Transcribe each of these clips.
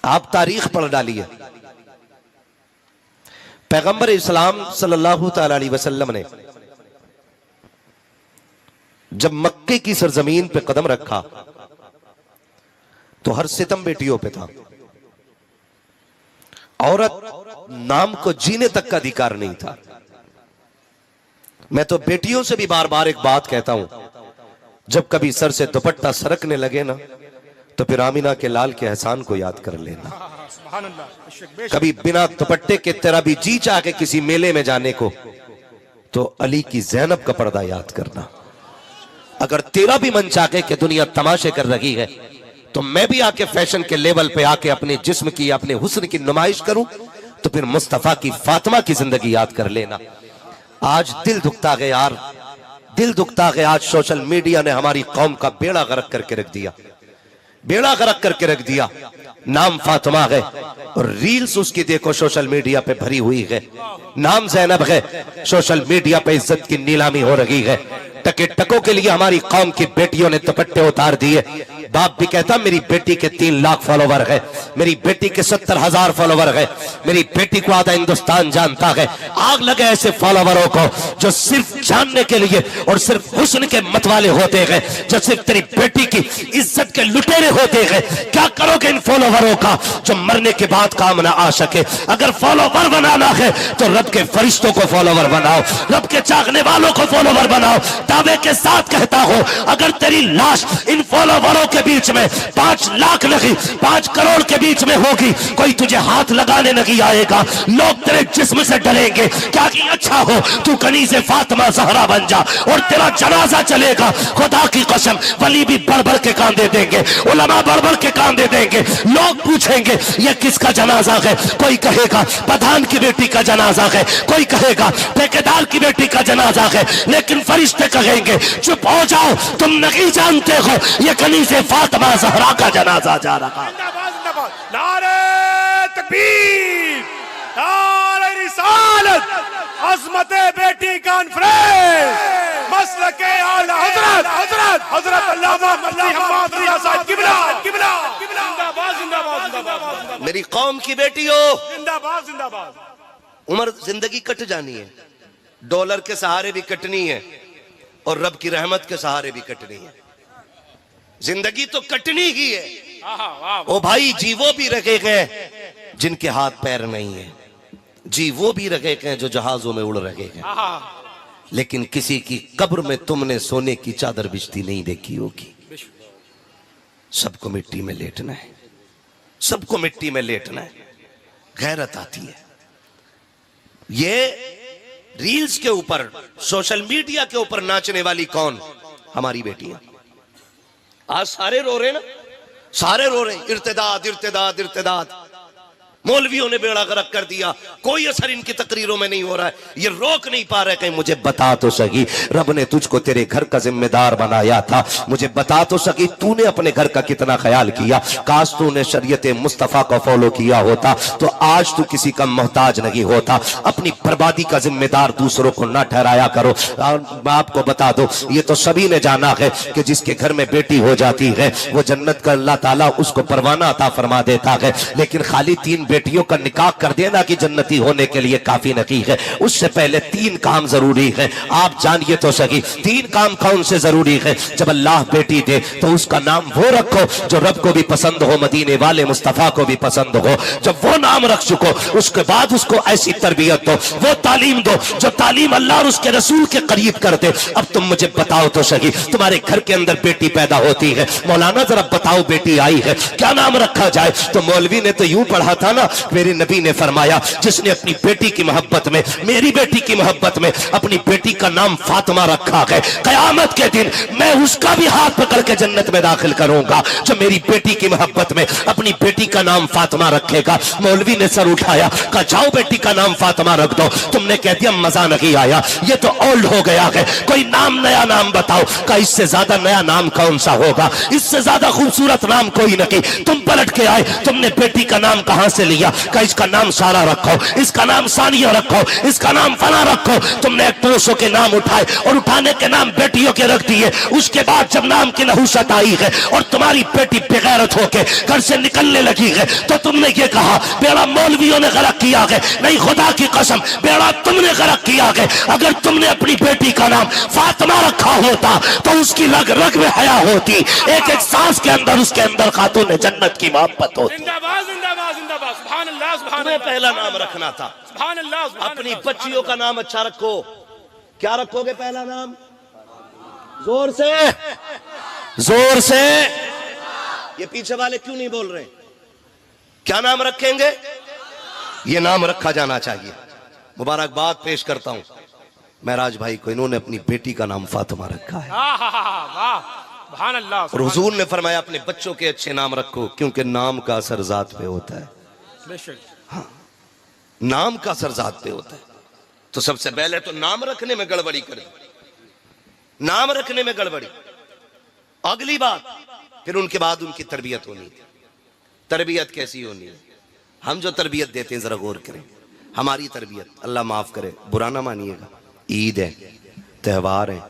आप तारीख पढ़ डालिए। पैगंबर इस्लाम सल्लल्लाहु तआला अलैहि वसल्लम ने जब मक्के की सरजमीन पे कदम रखा तो हर सितम बेटियों पे था। औरत नाम को जीने तक का अधिकार नहीं था। मैं तो बेटियों से भी बार बार एक बात कहता हूं, जब कभी सर से दुपट्टा सरकने लगे ना तो फिर आमिना के लाल के एहसान को याद कर लेना। कभी बिना दुपट्टे के तेरा भी जी चाह के किसी मेले में जाने को तो अली की ज़ैनब का पर्दा याद करना। अगर तेरा भी मन चाहे कि दुनिया तमाशे कर रही है तो मैं भी आके फैशन के लेवल पे आके अपने जिस्म की अपने हुस्न की नुमाइश करूं तो फिर मुस्तफा की फातिमा की जिंदगी याद कर लेना। आज दिल दुखता है यार, दिल दुखता है। आज सोशल मीडिया ने हमारी कौम का बेड़ा गर्क करके रख दिया, बेड़ा गर्क करके रख दिया। नाम फातिमा है और रील्स उसकी देखो सोशल मीडिया पे भरी हुई है। नाम ज़ैनब है, सोशल मीडिया पे इज्जत की नीलामी हो रही है। टके टकों के लिए हमारी कौम की बेटियों ने दुपट्टे उतार दिए। बाप भी कहता मेरी बेटी के 3 लाख फॉलोवर है, मेरी बेटी के 70,000 फॉलोवर है, मेरी बेटी को आधा हिंदुस्तान जानता है। आग लगे ऐसे फॉलोवरों को जो सिर्फ जानने के लिए और सिर्फ हुस्न के मतवाले होते हैं, जो सिर्फ तेरी बेटी की इज्जत के लुटेरे होते हैं। क्या करोगे इन फॉलोवरों का जो मरने के बाद काम ना आ सके? अगर फॉलोवर बनाना है तो रब के फरिश्तों को फॉलोवर बनाओ, रब के चाहने वालों को फॉलोवर बनाओ। दावे के साथ कहता हूं, अगर तेरी लाश इन फॉलोवरों के बीच में 5 लाख नहीं 5 करोड़ के बीच में होगी, कोई तुझे हाथ लगाने नहीं आएगा। लोग तेरे जिस्म से डरेंगे। क्या कि अच्छा हो तू कनीज़े फातिमा ज़हरा बन जा और तेरा जनाजा चलेगा। खुदा की कसम वली भी बढ़ के कांदे देंगे, उलमा बढ़ के कांदे देंगे। लोग पूछेंगे ये किसका जनाजा है? कोई कहेगा प्रधान की बेटी का जनाजा है, कोई कहेगा ठेकेदार की बेटी का जनाजा है। लेकिन फरिश्ते कहेंगे चुप हो जाओ, तुम नहीं जानते हो ये कनीज़े फातिमा ज़हरा का जनाजा जा रहा। नारे तकबीर, नारे रिसालत, अज़मते बेटी कॉन्फ्रेंस, मसलके आला हज़रत हज़रत अल्लामा मुफ्ती हम्माद रिया साहब किबला किबला जिंदाबाद जिंदाबाद जिंदाबाद। मेरी कौम की बेटियों जिंदाबाद जिंदाबाद। उम्र जिंदगी कट जानी है, डॉलर के सहारे भी कटनी है और रब की रहमत के सहारे भी कटनी है। जिंदगी तो कटनी ही है। ओ भाई, जी वो भी रखे गए जिनके हाथ पैर नहीं है, जी वो भी रखे गए जो जहाजों में उड़ रहे हैं। लेकिन किसी की कब्र में तुमने सोने की चादर बिछती नहीं देखी होगी। सबको मिट्टी में लेटना है, सबको मिट्टी में लेटना है। गैरत आती है। ये रील्स के ऊपर, सोशल मीडिया के ऊपर नाचने वाली कौन? हमारी बेटियां। आज सारे रो रहे ना, सारे रो रहे, इर्तिदाद इर्तिदाद इर्तिदाद। मौलवियों ने बेड़ा गर्क कर दिया, कोई असर इनकी तकरीरों में नहीं हो रहा है, ये रोक नहीं पा रहे। कहीं मुझे बता तो सकी, रब ने तुझको तेरे घर का जिम्मेदार बनाया था, मुझे बता तो सकी तूने अपने घर का कितना ख्याल किया। काश तूने शरीयत मुस्तफा को फॉलो किया होता तो आज तू किसी का मोहताज नहीं होता। अपनी बर्बादी का जिम्मेदार दूसरों को ना ठहराया करो। मैं आपको बता दो, ये तो सभी ने जाना है कि जिसके घर में बेटी हो जाती है वो जन्नत का अल्लाह ताला उसको परवाना अता फरमा देता है। लेकिन खाली 3 बेटियों का निकाह कर देना कि जन्नती होने के लिए काफी नहीं है। उससे पहले 3 काम जरूरी है। आप जानिए तो सही 3 काम कौन से जरूरी है। जब अल्लाह बेटी दे तो उसका नाम वो रखो जो रब को भी पसंद हो, मदीने वाले मुस्तफा को भी पसंद हो। जब वो नाम रख चुको उसके बाद उसको ऐसी तरबियत दो, वो तालीम दो जो तालीम अल्लाह और उसके रसूल के करीब कर दे। अब तुम मुझे बताओ तो सही, तुम्हारे घर के अंदर बेटी पैदा होती है, मौलाना जरा बताओ बेटी आई है, क्या नाम रखा जाए? तो मौलवी ने तो यूं पढ़ा था ना, मेरे नबी ने फरमाया जिसने अपनी बेटी की मोहब्बत में, मेरी बेटी की मोहब्बत में अपनी बेटी का नाम फातिमा रखा है, कयामत के दिन मैं उसका भी हाथ पकड़ के जन्नत में दाखिल करूंगा जो मेरी बेटी की मोहब्बत में अपनी बेटी का नाम फातिमा रखेगा। मौलवी ने सर उठाया, कहा जाओ बेटी का नाम फातिमा रख दो। तुमने कह दिया मजा नहीं आया, ये तो ओल्ड हो गया है, कोई नाम नया नाम बताओ। कहा इससे ज्यादा नया नाम कौन सा होगा, इससे ज्यादा खूबसूरत नाम कोई नहीं। तुम पलट के आए, तुमने बेटी का नाम कहां से लिया कि इसका नाम सारा रखो, इसका नाम सानिया रखो, इसका नाम फला रखो। तुमने एक पुरुषों के नाम उठाए और उठाने के नाम बेटियों के रख दिए। उसके बाद जब नाम की नहुसत आई है और तुम्हारी बेटी बेगैरत होके घर से निकलने लगी है तो तुमने ये कहा बेड़ा मौलवियों ने गलत किया है। नहीं, खुदा की कसम, बेड़ा तुमने गलत किया है। अगर तुमने अपनी बेटी का नाम फातिमा रखा होता तो उसकी रग रग में हया होती, एक एक सांस के अंदर उसके अंदर खातून जन्नत की मोहब्बत होती। जिंदाबाद जिंदाबाद जिंदाबाद, सुभान अल्लाह सुभान तुम्हें अल्लाह। पहला नाम रखना था। सुभान अल्लाह सुभान अपनी अल्लाह, बच्चियों का नाम अच्छा रखो। क्या रखोगे पहला नाम? जोर से, जोर से। ये पीछे वाले क्यों नहीं बोल रहे? क्या नाम रखेंगे? ये नाम रखा जाना चाहिए। मुबारकबाद पेश करता हूं महराज भाई को, इन्होंने अपनी बेटी का नाम फातिमा रखा है। वाह सुभान अल्लाह। और हुजूर ने फरमाया अपने बच्चों के अच्छे नाम रखो, क्योंकि नाम का असर जात पे होता है। बेशक, हाँ, नाम का असर जात पे होता है। तो सबसे पहले तो नाम रखने में गड़बड़ी कर दी, नाम रखने में गड़बड़ी। अगली बात, फिर उनके बाद उनकी तरबियत होनी है। तरबियत कैसी होनी है? हम जो तरबियत देते हैं जरा गौर करें। हमारी तरबियत, अल्लाह माफ करे, बुरा ना मानिएगा, ईद है, त्यौहार है।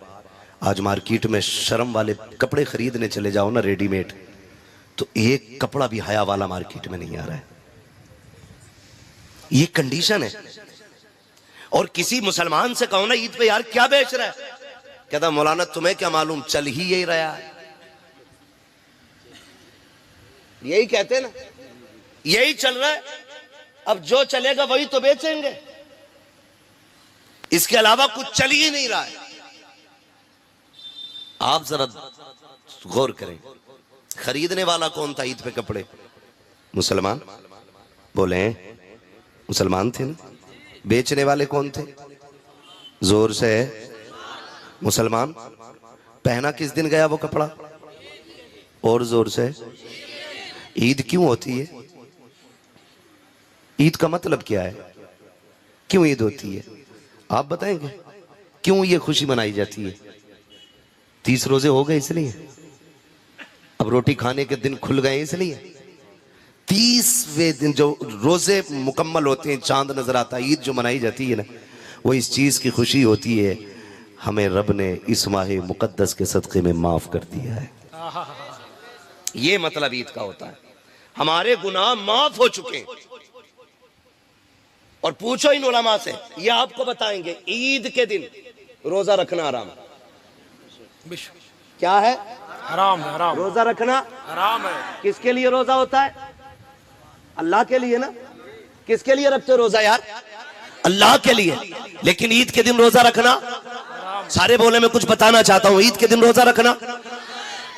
आज मार्केट में शर्म वाले कपड़े खरीदने चले जाओ ना रेडीमेड, तो एक कपड़ा भी हया वाला मार्केट में नहीं आ रहा है। ये कंडीशन है। और किसी मुसलमान से कहो ना ईद पे यार क्या बेच रहा है, कहता मौलाना तुम्हें क्या मालूम, चल ही यही रहा है। यही कहते ना, यही चल रहा है, अब जो चलेगा वही तो बेचेंगे, इसके अलावा कुछ चल ही नहीं रहा है। आप जरा गौर करें, खरीदने वाला कौन था ईद पे कपड़े? मुसलमान। बोले मुसलमान थे ना। बेचने वाले कौन थे? जोर से, मुसलमान। पहना किस दिन गया वो कपड़ा? और जोर से। ईद क्यों होती है? ईद का मतलब क्या है? क्यों ईद होती है? आप बताएंगे क्यों ये खुशी मनाई जाती है? 30 रोजे हो गए इसलिए, अब रोटी खाने के दिन खुल गए इसलिए। 30वें दिन जो रोजे मुकम्मल होते हैं, चांद नजर आता है, ईद जो मनाई जाती है ना, वो इस चीज की खुशी होती है हमें रब ने इस माह मुकद्दस के सदक़े में माफ कर दिया है। ये मतलब ईद का होता है, हमारे गुनाह माफ हो चुके हैं। और पूछो इन उलमा से, ये आपको बताएंगे ईद के दिन रोजा रखना हराम है। क्या है? हराम है, हराम। रोजा रखना हराम है। किसके लिए रोजा होता है? अल्लाह के लिए ना। किसके लिए रखते हो रोजा यार? अल्लाह के लिए। लेकिन ईद के दिन रोजा रखना, सारे बोले मैं कुछ बताना चाहता हूं, ईद के दिन रोजा रखना।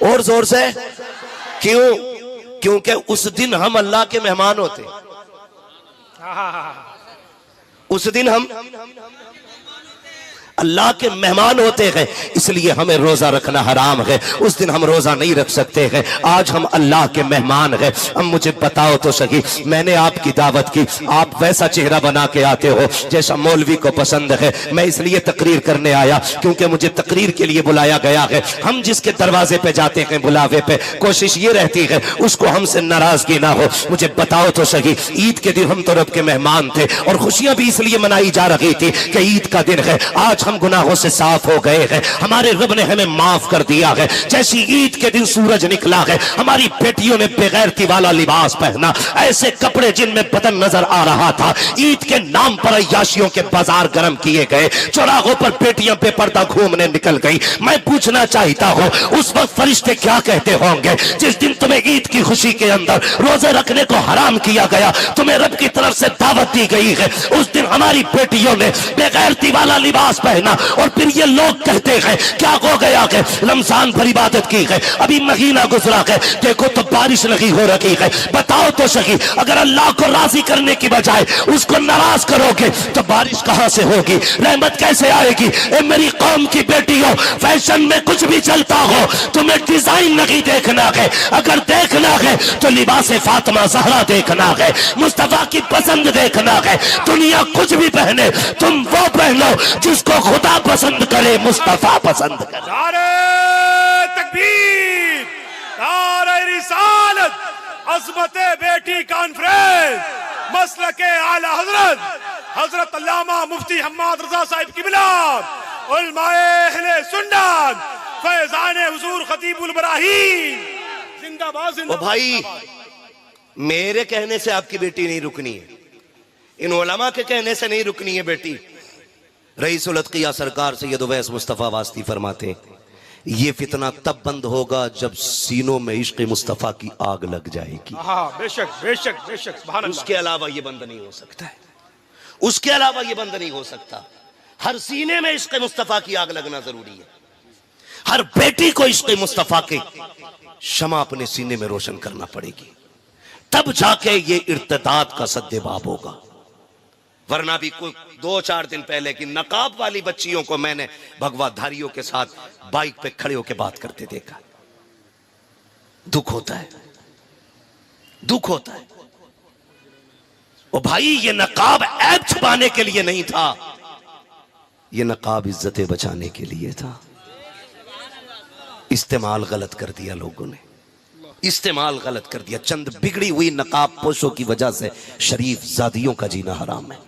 और जोर से। क्यों? क्योंकि उस दिन हम अल्लाह के मेहमान होते, उस दिन हम अल्लाह के मेहमान होते हैं, इसलिए हमें रोजा रखना हराम है। उस दिन हम रोजा नहीं रख सकते हैं। आज हम अल्लाह के मेहमान हैं। अब मुझे बताओ तो सही, मैंने आपकी दावत की, आप वैसा चेहरा बना के आते हो जैसा मौलवी को पसंद है। मैं इसलिए तकरीर करने आया क्योंकि मुझे तकरीर के लिए बुलाया गया है। हम जिसके दरवाजे पे जाते हैं बुलावे पे, कोशिश ये रहती है उसको हमसे नाराजगी ना हो। मुझे बताओ तो सही, ईद के दिन हम तो रब के मेहमान थे और खुशियां भी इसलिए मनाई जा रही थी कि ईद का दिन है। आज हम गुनाहों से साफ हो गए हैं, हमारे रब ने हमें माफ कर दिया है। जैसी ईद के दिन सूरज निकला है, हमारी बेटियों ने बेगैरती वाला लिबास पहना, ऐसे कपड़े जिनमें बदन नजर आ रहा था। ईद के नाम पर अय्याशियों के बाजार गर्म किए गए, चौराहों पर बेटियां बेपर्दा घूमने निकल गई। मैं पूछना चाहता हूं उस वक्त फरिश्ते क्या कहते होंगे जिस दिन तुम्हें ईद की खुशी के अंदर रोजे रखने को हराम किया गया, तुम्हें रब की तरफ से दावत दी गई है। उस दिन हमारी बेटियों ने बेगैरती वाला लिबास पहना और फिर ये लोग कहते हैं क्या हो गया है, रमजान पर इबादत की है, अभी महीना गुजरा है, देखो तो बारिश लगी हो रही है। बताओ तो सही, अगर अल्लाह को राजी करने की बजाय उसको नाराज करोगे तो बारिश कहां से होगी, रहमत कैसे आएगी? ए मेरी कौम की बेटियों, फैशन में कुछ भी चलता हो, तुम्हें डिजाइन नहीं देखना है। अगर देखना है तो लिबास फातिमा ज़हरा देखना है, मुस्तफा की पसंद देखना है। दुनिया कुछ भी पहने, तुम वो पहनो जिसको खुदा पसंद करे, मुस्तफा पसंद करे। नारे तकबीर, नारे रिसालत, अज़मते बेटी कॉन्फ्रेंस, मसलके आला हजरत हजरत अल्लामा मुफ्ती हम्माद रजा साहिब की मिलाद उलमाए अहले सुन्नत फैजान हुजूर खतीबुल बराहीम जिंदाबाद ओ जिंदाबाद। भाई, मेरे कहने से आपकी बेटी नहीं रुकनी है, इन उलमा के कहने से नहीं रुकनी है बेटी। रईसुल अत्किया सरकार सैयद उवैस मुस्तफा वास्ती फरमाते हैं, ये फितना तब बंद होगा जब सीनों में इश्क मुस्तफा की आग लग जाएगी। हाँ, बेशक बेशक बेशक, सुभान अल्लाह। उसके अलावा ये बंद नहीं हो सकता है, उसके अलावा ये बंद नहीं हो सकता। हर सीने में इश्क मुस्तफा की आग लगना जरूरी है। हर बेटी को इश्क मुस्तफा के शमा अपने सीने में रोशन करना पड़ेगी, तब जाके ये इर्तिदाद का सद्देबाब होगा। वरना भी कोई 2-4 दिन पहले की नकाब वाली बच्चियों को मैंने भगवाधारियों के साथ बाइक पे खड़े होकर बात करते देखा। दुख होता है, दुख होता है। ओ भाई, ये नकाब ऐब छुपाने के लिए नहीं था, ये नकाब इज्जतें बचाने के लिए था। इस्तेमाल गलत कर दिया लोगों ने, इस्तेमाल गलत कर दिया। चंद बिगड़ी हुई नकाब पोशों की वजह से शरीफ जादियों का जीना हराम है,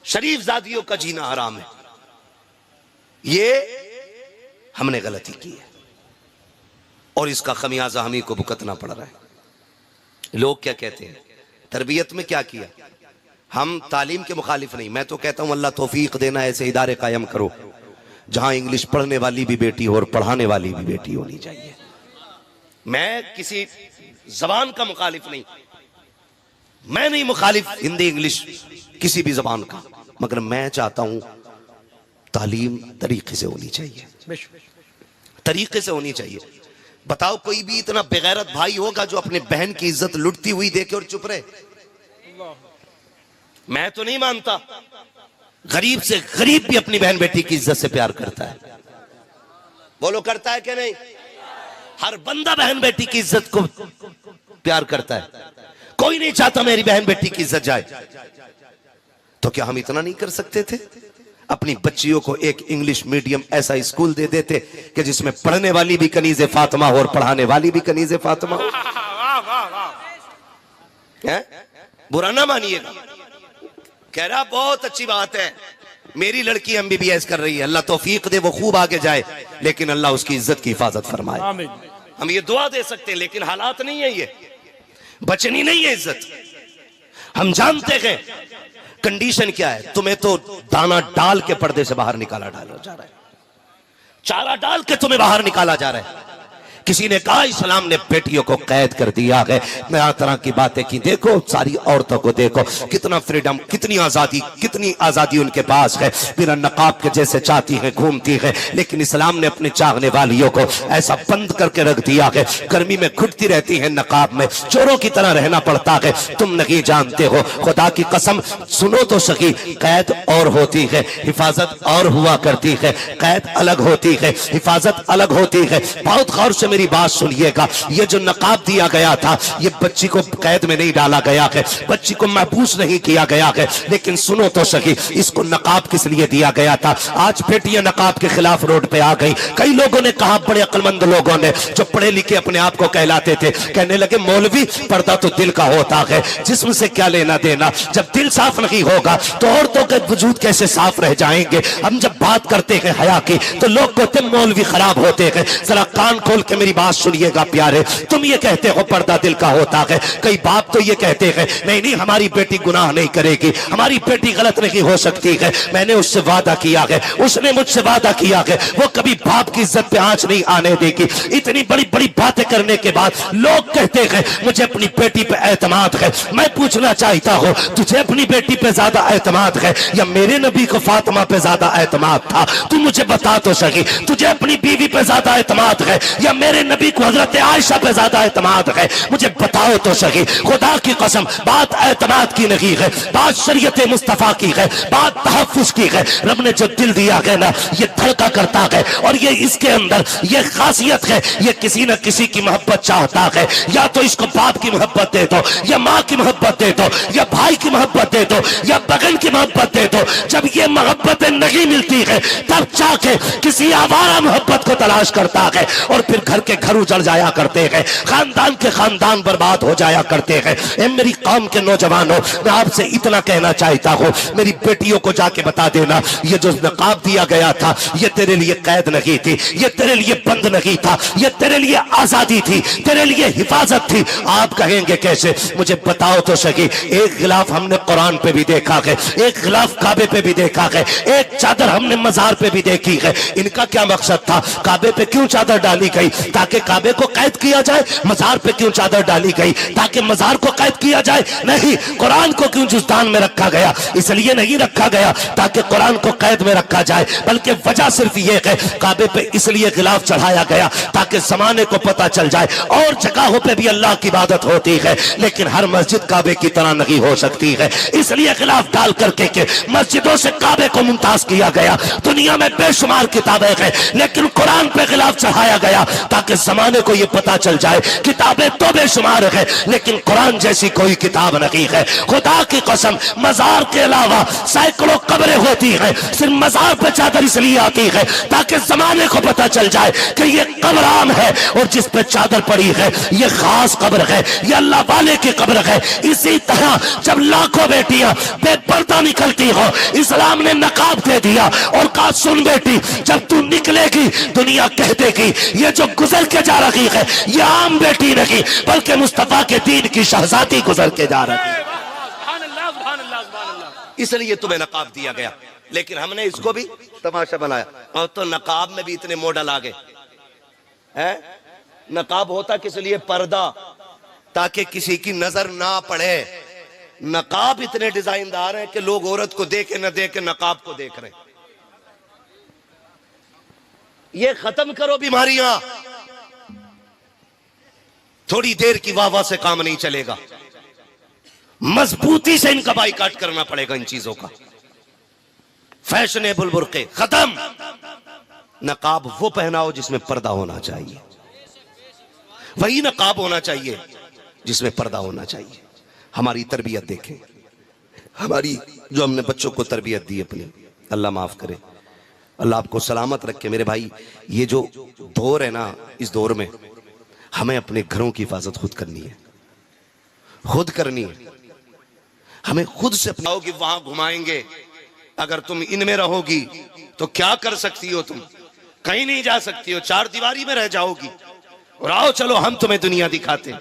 शरीफ जादियों का जीना हराम है। ये हमने गलती की है और इसका खमियाजा हम ही को भुगतना पड़ रहा है। लोग क्या कहते हैं, तरबियत में क्या किया? हम तालीम के मुखालिफ नहीं, मैं तो कहता हूं अल्लाह तौफीक देना, ऐसे इदारे कायम करो जहां इंग्लिश पढ़ने वाली भी बेटी हो और पढ़ाने वाली भी बेटी होनी चाहिए। मैं किसी जबान का मुखालिफ नहीं, मैं नहीं मुखालिफ हिंदी इंग्लिश किसी भी जबान का, मगर मैं चाहता हूं तालीम तरीके से होनी चाहिए, तरीके से होनी चाहिए। बताओ, कोई भी इतना बेगैरत भाई होगा जो अपने बहन की इज्जत लुटती हुई देखे और चुप रहे? मैं तो नहीं मानता। गरीब से गरीब भी अपनी बहन बेटी की इज्जत से प्यार करता है। बोलो, करता है कि नहीं? हर बंदा बहन बेटी की इज्जत को प्यार करता है। कोई नहीं चाहता मेरी बहन बेटी की इज्जत जाए। तो क्या हम इतना नहीं कर सकते थे? अपनी बच्चियों को एक इंग्लिश मीडियम ऐसा स्कूल दे देते कि जिसमें पढ़ने वाली भी कनीज़े फातिमा हो और पढ़ाने वाली भी कनीज़े फातिमा हो। बुरा ना मानिएगा, कह रहा बहुत अच्छी बात है, मेरी लड़की MBBS कर रही है, अल्लाह तौफीक दे, वो खूब आगे जाए, लेकिन अल्लाह उसकी इज्जत की हिफाजत फरमाए। हम ये दुआ दे सकते हैं, लेकिन हालात नहीं है, ये बचनी नहीं है इज्जत। हम जानते हैं कंडीशन क्या है। तुम्हें तो दाना डाल के पर्दे से बाहर निकाला डाला जा रहा है, चारा डाल के तुम्हें बाहर निकाला जा रहा है। किसी ने कहा इस्लाम ने बेटियों को कैद कर दिया है, नया तरह की बातें की। देखो सारी औरतों को देखो, कितना फ्रीडम, कितनी आजादी उनके पास है, बिना नकाब के जैसे चाहती है घूमती है। लेकिन इस्लाम ने अपने चाहने वालियों को ऐसा बंद करके रख दिया है, गर्मी में घुटती रहती है नकाब में, चोरों की तरह रहना पड़ता है। तुम नहीं जानते हो, खुदा की कसम सुनो तो सही, कैद और होती है, हिफाजत और हुआ करती है। कैद अलग होती है, हिफाजत अलग होती है। बहुत गौर से मेरी बात सुनिएगा, ये जो नकाब दिया गया था, ये बच्ची को कैद में नहीं डाला गया है, बच्ची को महबूस नहीं किया गया है। लेकिन सुनो तो सही, इसको नकाब किस लिए दिया गया था? आज बेटियां नकाब के खिलाफ रोड पे आ गई। कई लोगों ने कहा, बड़े अक्लमंद लोगों ने, जो पढ़े लिखे अपने आप को कहलाते थे, कहने लगे मौलवी पर्दा तो दिल का होता है, जिस्म से क्या लेना देना। जब दिल साफ नहीं होगा तो औरतों के वजूद कैसे साफ रह जाएंगे? हम जब बात करते हैं हया की तो लोग कहते हैं मौलवी खराब होते हैं। जरा कान खोल के मेरी बात सुनिएगा प्यारे, तुम ये कहते हो पर्दा दिल का होता है, कई बाप तो ये कहते हैं नहीं नहीं हमारी बेटी गुनाह नहीं करेगी, हमारी बेटी गलत नहीं हो सकती है। मैंने उससे वादा किया है, उसने मुझसे वादा किया है, वो कभी बाप की इज्जत पे आंच नहीं आने देगी। इतनी बड़ी बड़ी बातें करने के बाद लोग कहते हैं मुझे अपनी बेटी पे एतमाद है। मैं पूछना चाहता हूँ, तुझे अपनी बेटी पे ज्यादा एतमाद है या मेरे नबी को फातिमा पे ज्यादा एतमाद था? तू मुझे बता तो सही, तुझे अपनी बीवी पे ज्यादा एतमाद है या मेरे नबी को हजरत आयशा पे ज्यादा एतमाद है? मुझे बताओ तो सही। खुदा की कसम, बात एतमाद की नहीं है, बात शरीयत मुस्तफा की है, बात तहफ्फुज की है। रब ने जो दिल दिया है ना, ये धड़का करता है और ये इसके अंदर ये खासियत है, ये किसी न किसी की मोहब्बत चाहता है। या तो इसको बाप की मोहब्बत दे दो, या माँ की मोहब्बत दे दो, या भाई की मोहब्बत दे दो, या बगन की मोहब्बत दे दो। जब ये मोहब्बतें नहीं मिलती है तब जाके किसी आवारा मोहब्बत को तलाश करता है और फिर घर के घर उजड़ जाया करते हैं, खानदान के खानदान बर्बाद हो जाया करते हैं। ए मेरी कौम के नौजवानों, मैं आपसे इतना कहना चाहता हूँ, मेरी बेटियों को जाके बता देना, ये जो नकाब दिया गया था ये तेरे लिए कैद नहीं थी, ये तेरे लिए बंद नहीं था, ये तेरे लिए आजादी थी, तेरे लिए हिफाजत थी। आप कहेंगे कैसे? मुझे बताओ तो सही। एक गिलाफ हमने कुरान पे भी देखा है, एक गिलाफ काबे पे भी देखा है, एक चादर हमने मजार पे भी देखी है। इनका क्या मकसद था? काबे पे क्यों चादर डाली गई? ताकि काबे को कैद किया जाए। मजार पे क्यों चादर डाली गई? ताकि मजार को कैद किया जाए। नहीं, कुरान को क्यों जुस्तान में रखा गया? इसलिए नहीं रखा गया ताकि कुरान को कैद में रखा जाए, बल्कि वजह सिर्फ ये है, काबे पे इसलिए गिलाफ चढ़ाया गया ताकि जमाने को पता चल जाए और जगहों पे भी अल्लाह की इबादत होती है, लेकिन हर मस्जिद काबे की तरह नहीं हो सकती है। इसलिए गिलाफ डाल करके के मस्जिदों से काबे को मुमताज किया गया। दुनिया में बेशुमार किताबें हैं, लेकिन कुरान पे गिलाफ चढ़ाया गया ताकि जमाने को यह पता चल जाए, किताबें तो बेशुमार है लेकिन कुरान जैसी कोई किताब नहीं है। खुदा की कसम, मजार के अलावा सैकड़ों कब्रें होती हैं, सिर्फ मजार पे चादर इसलिए आती है ताकि जमाने को पता चल जाए कि ये कब्र आम है और जिस पे चादर पड़ी है ये खास कब्र है, ये अल्लाह वाले की कब्र है। इसी तरह जब लाखों बेटियां बेपर्दा निकलती हो, इस्लाम ने नकाब दे दिया और कहा, सुन बेटी, जब तू निकलेगी दुनिया कह देगी ये जो गुजर के जा रही है ये आम बेटी नहीं बल्कि मुस्तफा के दीन की शहजादी गुजर के जा रही है। इसलिए तुम्हें नकाब दिया गया, लेकिन हमने इसको भी तमाशा बनाया। और तो नकाब में भी इतने मॉडल आ गए हैं। नकाब होता किस लिए? पर्दा, ताकि किसी की नजर ना पड़े। नकाब इतने डिजाइनदार हैं कि लोग औरत को देखे न देखे नकाब को देख रहे हैं। ये खत्म करो बीमारियां। थोड़ी देर की वाह से काम नहीं चलेगा, मजबूती से इनका बाइकाट करना पड़ेगा इन चीजों का। फैशनेबल बुर्के खत्म। नकाब वो पहनाओ जिसमें पर्दा होना चाहिए, वही नकाब होना चाहिए जिसमें पर्दा होना चाहिए। हमारी तरबियत देखें, हमारी जो हमने बच्चों को तरबियत दी अपनी, अल्लाह माफ करे, अल्लाह आपको सलामत रखे। मेरे भाई, ये जो दौर है ना, इस दौर में हमें अपने घरों की हिफाजत खुद करनी है, खुद करनी है। हमें खुद से कि वहां घुमाएंगे, अगर तुम इनमें रहोगी तो क्या कर सकती हो? तुम कहीं नहीं जा सकती हो, चार दीवारी में रह जाओगी। और आओ चलो हम तुम्हें दुनिया दिखाते हैं।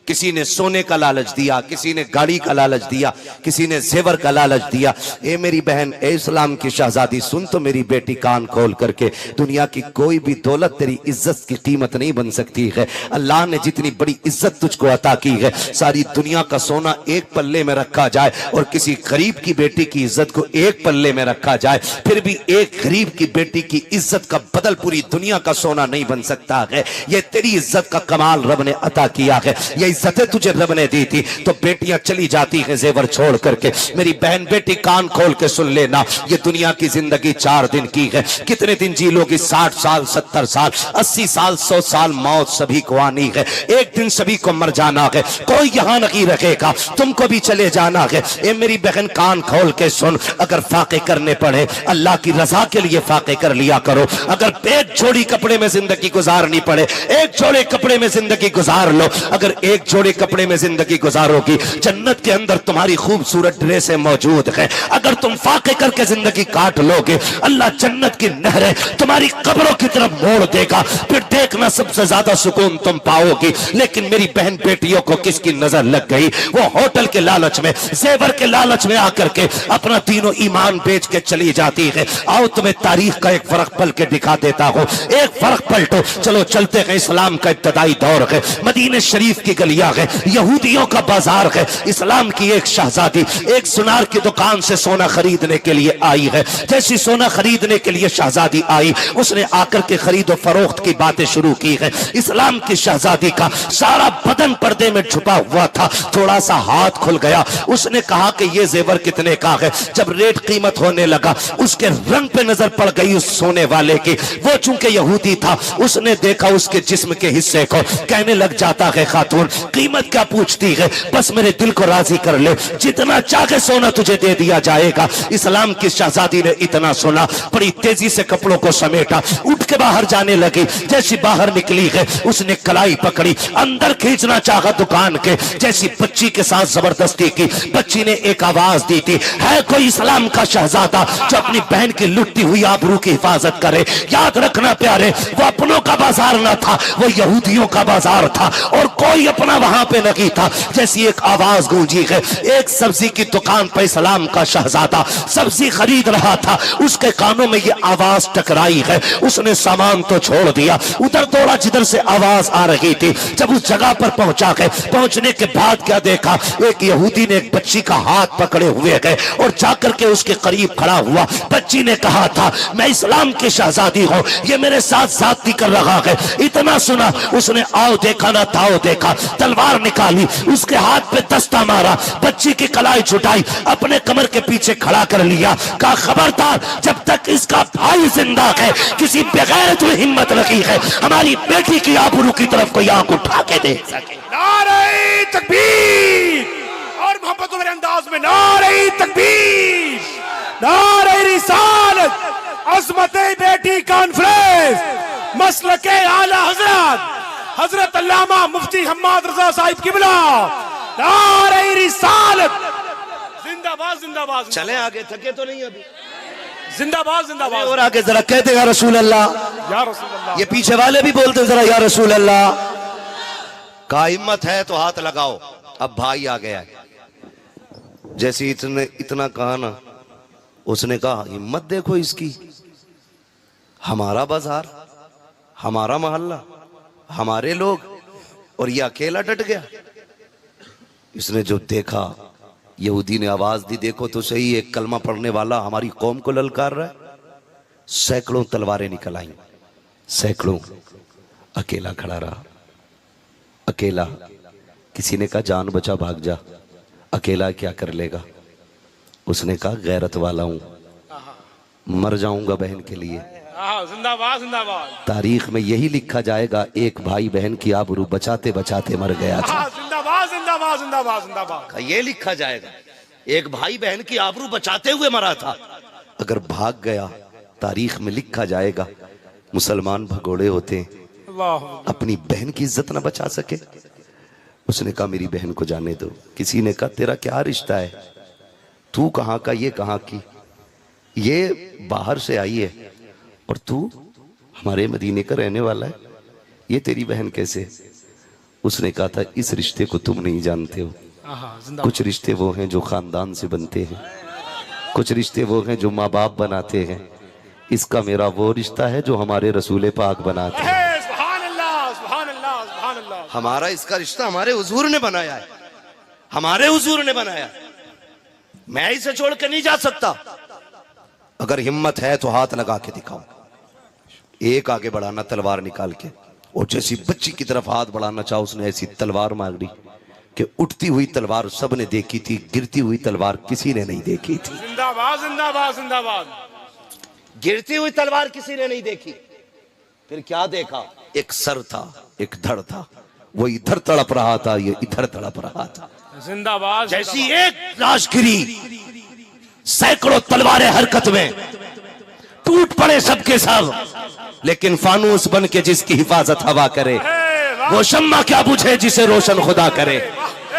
किसी ने सोने का लालच दिया, किसी ने गाड़ी का लालच दिया, किसी ने जेवर का लालच दिया। ए मेरी बहन, ए इस्लाम की शहजादी, सुन तो मेरी बेटी कान खोल करके, दुनिया की कोई भी दौलत तेरी इज्जत की कीमत नहीं बन सकती है। अल्लाह ने जितनी बड़ी इज्जत तुझको अता की है, सारी दुनिया का सोना एक पल्ले में रखा जाए और किसी गरीब की बेटी की इज्जत को एक पल्ले में रखा जाए, फिर भी एक गरीब की बेटी की इज्जत का बदल पूरी दुनिया का सोना नहीं बन सकता है। ये तेरी इज्जत का कमाल रब ने अता किया है, ये इज्जतें तुझे रब ने दी थी। तो बेटियां चली जाती हैं जेवर छोड़ करके। मेरी बहन बेटी कान खोल के सुन लेना, ये दुनिया की जिंदगी 4 दिन की है। कितने दिन जी लोगी? 60 साल, 70 साल, 80 साल, 100 साल। मौत सभी को आनी है, एक दिन सभी को मर जाना है, कोई यहां नहीं रहेगा, तुमको भी चले जाना है। ए मेरी बहन कान खोल के सुन, अगर फाके करने पड़े अल्लाह की रजा के लिए फाके कर लिया करो। अगर एक जोड़ी कपड़े में जिंदगी गुजारनी पड़े, एक जोड़े कपड़े में जिंदगी गुजार लो। अगर एक जोड़े कपड़े में जिंदगी गुजारोगी, जन्नत के अंदर तुम्हारी खूबसूरत ड्रेसें मौजूद है। अगर तुम फाके करके जिंदगी काट लोगे, अल्लाह जन्नत की नहरें तुम्हारी कब्रों की तरफ मोड़ देगा, फिर देखना सबसे ज्यादा सुकून तुम पाओगी। लेकिन मेरी बहन बेटियों को किसकी नजर लग गई? वो होटल के लालच में, जेवर के लालच में आकर के अपना तीनों ईमान बेच के चली जाती है। आओ तुम्हें तारीख का एक फर्क पल के दिखा देता हूं, एक फर्क पलटो। चलो चलते हैं, इस्लाम का इब्तदाई दौर है, मदीने शरीफ की गलियां है, यहूदियों का बाजार है। इस्लाम की एक शहजादी एक सुनार की दुकान से सोना खरीदने के लिए आई है। जैसी सोना खरीदने के लिए शहजादी आई, उसने आकर के खरीदो फरोख्त की बातें शुरू की है। इस्लाम की शहजादी का सारा बदन पर्दे में छुपा हुआ था, थोड़ा सा हाथ खुल गया। उसने कहा कि ये जेवर कितने का है? जब रेट कीमत होने लगा, उसके रंग पे नजर पड़ गई उस सोने वाले की। वो चूंकि यहूदी था, उसने देखा उसके जिस्म के हिस्से को, कहने लग जाता है, खातून कीमत क्या पूछती है, बस मेरे दिल को राजी कर ले, जितना चाहे सोना तुझे दे दिया जाएगा। इस्लाम की शहजादी ने इतना सुना, बड़ी तेजी से कपड़ों को समेटा, उठ के बाहर जाने लगी। जैसी बाहर निकली है उसने कलाई पकड़ी, अंदर खींचना चाहा दुकान के, जैसी बच्ची के साथ जबरदस्ती की। बच्ची ने एक आवाज दी थी, है कोई इस्लाम का शहजादा जो अपनी बहन की लुटती हुई आबरू की हिफाजत करे? याद रखना प्यारे, वो अपनों का बाजार न था, वो यहूदियों का बाजार था, और कोई अपना वहां पे नहीं था। जैसी एक आवाज गूंजी है, एक सब्जी की दुकान पर इस्लाम का शहजादा सब्जी खरीद रहा था, उसके कानों में ये आवाज टकराई है। उसने सामान तो छोड़ दिया, उधर दौड़ा जिधर से आवाज आ रही थी। जब उस जगह पर पहुंचा गए, पहुंचने के बाद क्या देखा, एक यहूदी ने एक बच्ची का हाथ पकड़े हुए गए और जाकर के उसके करीब खड़ा हुआ। बच्ची ने कहा था, मैं इस्लाम की शहजादी हूं, ये मेरे साथ ज्यादती कर रहा है। इतना सुना उसने आओ देखा ना ताओ देखा, तलवार निकाली, उसके हाथ पे दस्ता मारा, बच्ची की कलाई छुटाई, अपने कमर के पीछे खड़ा कर लिया। कहा खबरदार, जब तक इसका भाई जिंदा है किसी बगैर तुम्हें हिम्मत रखी है हमारी बेटी की आबरू की तरफ कोई आंख उठा के दे सके। नारे तकबीर और मोहब्बत मेरे अंदाज में, नारे तकबीर, नारे रिसालत, अज़मते बेटी कॉन्फ्रेंस, मसलके आला हजरत हजरत अल्लामा मुफ्ती हम्माद रजा साहिब किबला, नारे रिसालत, जिंदाबाद जिंदाबाद। चले आगे, थके तो नहीं अभी? जिंदाबाद जिंदाबाद। और आगे जरा कहते या रसूल अल्लाह, या रसूल अल्लाह। ये पीछे वाले भी बोलते जरा या रसूल अल्लाह। का हिम्मत है तो हाथ लगाओ। अब भाई आ गया है, जैसे इतना कहा ना, उसने कहा हिम्मत देखो इसकी, हमारा बाजार, हमारा मोहल्ला, हमारे लोग, और ये अकेला डट गया। इसने जो देखा, यहूदी ने आवाज दी, देखो तो सही, एक कलमा पढ़ने वाला हमारी कौम को ललकार रहा है। सैकड़ों तलवारें निकल आई, सैकड़ों, अकेला खड़ा रहा, अकेला। किसी ने कहा जान बचा भाग जा, अकेला क्या कर लेगा? उसने कहा गैरत वाला हूं, मर जाऊंगा बहन के लिए। जिंदाबाद जिंदाबाद। तारीख में यही लिखा जाएगा, एक भाई बहन की आबरू बचाते बचाते मर गया था। जिंदाबाद जिंदाबाद जिंदाबाद जिंदाबाद। ये लिखा जाएगा, एक भाई बहन की आबरू बचाते हुए मरा था। अगर भाग गया, तारीख में लिखा जाएगा, मुसलमान भगोड़े होते अपनी बहन की इज्जत न बचा सके। उसने कहा मेरी बहन को जाने दो। किसी ने कहा तेरा क्या रिश्ता है, तू कहाँ का, ये कहाँ की, ये बाहर से आई है और तू हमारे मदीने का रहने वाला है, ये तेरी बहन कैसे? उसने कहा था इस रिश्ते को तुम नहीं जानते हो, कुछ रिश्ते वो हैं जो खानदान से बनते हैं, कुछ रिश्ते वो हैं जो माँ बाप बनाते हैं, इसका मेरा वो रिश्ता है जो हमारे रसूल पाक बनाते हैं। हमारा इसका रिश्ता हमारे हुजूर ने बनाया है, हमारे हुजूर ने बनाया है, मैं इसे छोड़ के नहीं जा सकता। अगर हिम्मत है तो हाथ लगा के दिखाओ। एक आगे बढ़ाना तलवार निकाल के, और जैसी बच्ची की तरफ हाथ बढ़ाना चाहो, उसने ऐसी तलवार मार दी कि उठती हुई तलवार सबने देखी थी, गिरती हुई तलवार किसी ने नहीं देखी थी। जिंदाबाद जिंदाबाद जिंदाबाद। गिरती हुई तलवार किसी ने नहीं देखी। फिर क्या देखा? एक सर था, एक धड़ था, वो इधर तड़प रहा था, ये इधर तड़प रहा था। जिंदाबाद। जैसी एक लाश गिरी, सैकड़ों तलवारें हरकत में, टूट पड़े सबके सब, लेकिन फानूस बन के जिसकी हिफाजत हवा करे, वो शम्मा क्या बुझे जिसे रोशन खुदा करे।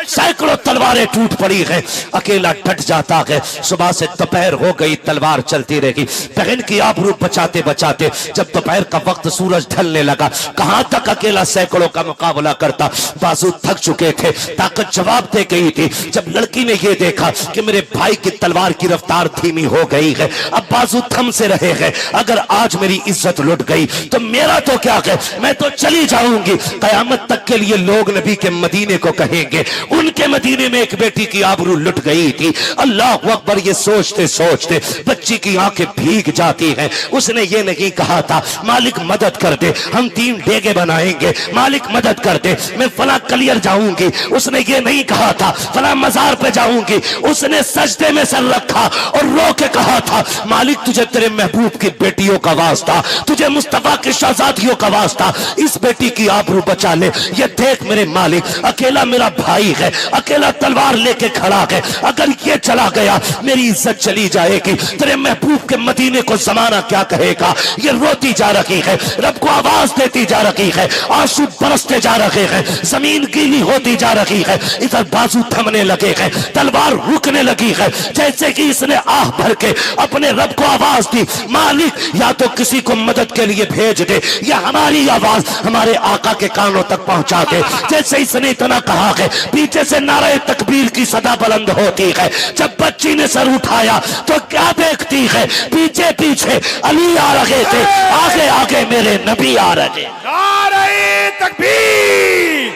सैकड़ों तलवारें टूट पड़ी है, अकेला डट जाता है। सुबह से दोपहर हो गई, तलवार चलती रही, बहन की आबरू बचाते बचाते जब दोपहर का वक्त सूरज ढलने लगा, कहां तक अकेला सैकड़ों का मुकाबला करता। बाजू थक चुके थे, ताकत जवाब दे गई थी। जब लड़की ने यह देखा कि मेरे भाई की तलवार की रफ्तार धीमी हो गई है, अब बाजू थम से रहे हैं, अगर आज मेरी इज्जत लुट गई तो मेरा तो क्या है, मैं तो चली जाऊंगी। कयामत तक के लिए लोग नबी के मदीने को कहेंगे, उनके मदीने में एक बेटी की आबरू लुट गई थी। अल्लाह अकबर, ये सोचते सोचते बच्ची की आंखें भीग जाती हैं। उसने ये नहीं कहा था मालिक मदद कर दे, हम 3 डेगे बनाएंगे, मालिक मदद कर दे, मैं फला कलियर जाऊंगी। उसने ये नहीं कहा था फला मजार पे जाऊंगी। उसने सजदे में सर रखा और रो के कहा था मालिक तुझे तेरे महबूब की बेटियों का वास्ता, तुझे मुस्तफा की शहजादियों का वास्ता, इस बेटी की आबरू बचा ले। ये देख मेरे मालिक, अकेला मेरा भाई है, अकेला तलवार लेके खड़ा है, अगर ये चला गया मेरी इज्जत चली जाएगी। तेरे महबूब के मदीने को जमाना क्या कहेगा। ये रोती जा रही है, रब को आवाज देती जा रही है, आंसू बरसते जा रहे हैं, जमीन गीली होती जा रही है, इधर बाजू थमने लगे हैं, तलवार रुकने लगी है, जैसे कि इसने आह भर के अपने रब को आवाज दी मालिक या तो किसी को मदद के लिए भेज दे या हमारी आवाज हमारे आका के कानों तक पहुंचा दे। जैसे इसने इतना कहा है, पीछे से नारे तकबीर की सदा बुलंद होती है। जब बच्ची ने सर उठाया तो क्या देखती है, पीछे पीछे अली आ रहे थे, आगे आगे मेरे नबी आ रहे। नारे तकबीर,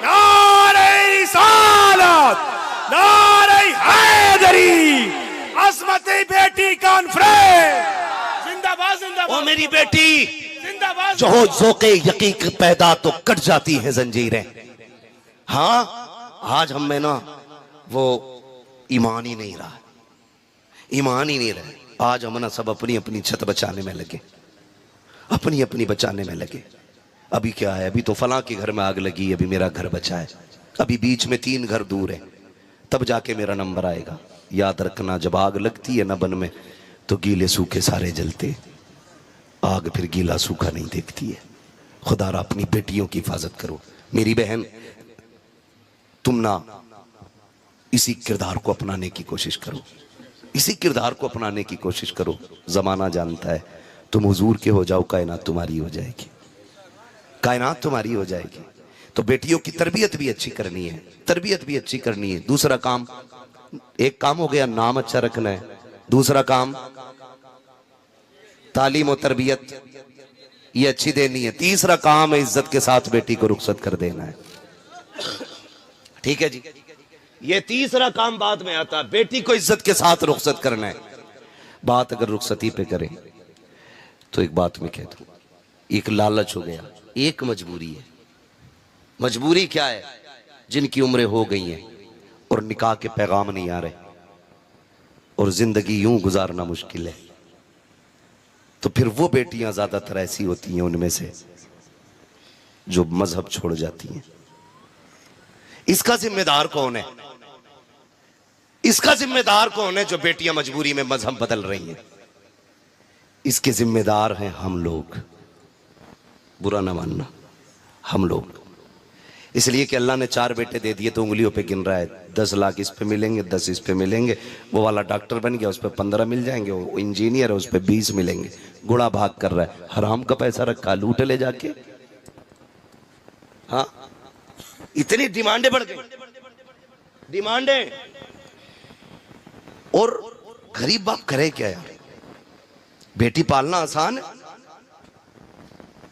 नारे रिसालत, नारे हैदरी, असमती बेटी कॉन्फ्रेंस, जिंदाबाद जिंदाबाद। ओ मेरी बेटी, जिंदाबाद। जो हो ज़ोक़े यकीन पैदा तो कट जाती है जंजीरें। हाँ आज हम में ना वो ईमान ही नहीं रहा, ईमान ही नहीं रहा। आज हम ना सब अपनी अपनी छत बचाने में लगे, अपनी अपनी बचाने में लगे। अभी क्या है, अभी तो फलां के घर में आग लगी, अभी मेरा घर बचा है, अभी बीच में 3 घर दूर है, तब जाके मेरा नंबर आएगा। याद रखना, जब आग लगती है ना बन में तो गीले सूखे सारे जलते, आग फिर गीला सूखा नहीं देखती है। खुदारा अपनी बेटियों की हिफाजत करो। मेरी बहन, तुम ना इसी किरदार को अपनाने की कोशिश करो, इसी किरदार को अपनाने की कोशिश करो। जमाना जानता है तुम हुजूर के हो जाओ, कायनात तुम्हारी हो जाएगी, कायनात तुम्हारी हो जाएगी। तो बेटियों की तरबियत भी अच्छी करनी है, तरबियत भी अच्छी करनी है। दूसरा काम, एक काम हो गया नाम अच्छा रखना है, दूसरा काम तालीम और तरबियत ये अच्छी देनी है, तीसरा काम है इज्जत के साथ बेटी को रुखसत कर देना है। ठीक है जी, ये तीसरा काम बाद में आता है, बेटी को इज्जत के साथ रुखसत करना है। बात अगर रुखसती पे करें तो एक बात मैं कह दूं, एक लालच हो गया, एक मजबूरी है। मजबूरी क्या है? जिनकी उम्रें हो गई हैं और निकाह के पैगाम नहीं आ रहे और जिंदगी यूं गुजारना मुश्किल है, तो फिर वो बेटियां ज्यादातर ऐसी होती हैं उनमें से जो मजहब छोड़ जाती हैं। इसका जिम्मेदार कौन है? इसका जिम्मेदार कौन है जो बेटियां मजबूरी में मजहब बदल रही हैं? इसके जिम्मेदार हैं हम लोग। बुरा ना मानना, हम लोग। इसलिए कि अल्लाह ने 4 बेटे दे दिए तो उंगलियों पे गिन रहा है, 10 लाख इस पे मिलेंगे, 10 इस पे मिलेंगे, वो वाला डॉक्टर बन गया उस पे 15 मिल जाएंगे, वो इंजीनियर है उस पे 20 मिलेंगे। गुड़ा भाग कर रहा है, हराम का पैसा रखा, लूट ले जाके। हाँ, इतनी डिमांडें बढ़ गई, डिमांडें। और गरीब बाप करे क्या यार? बेटी पालना आसान है?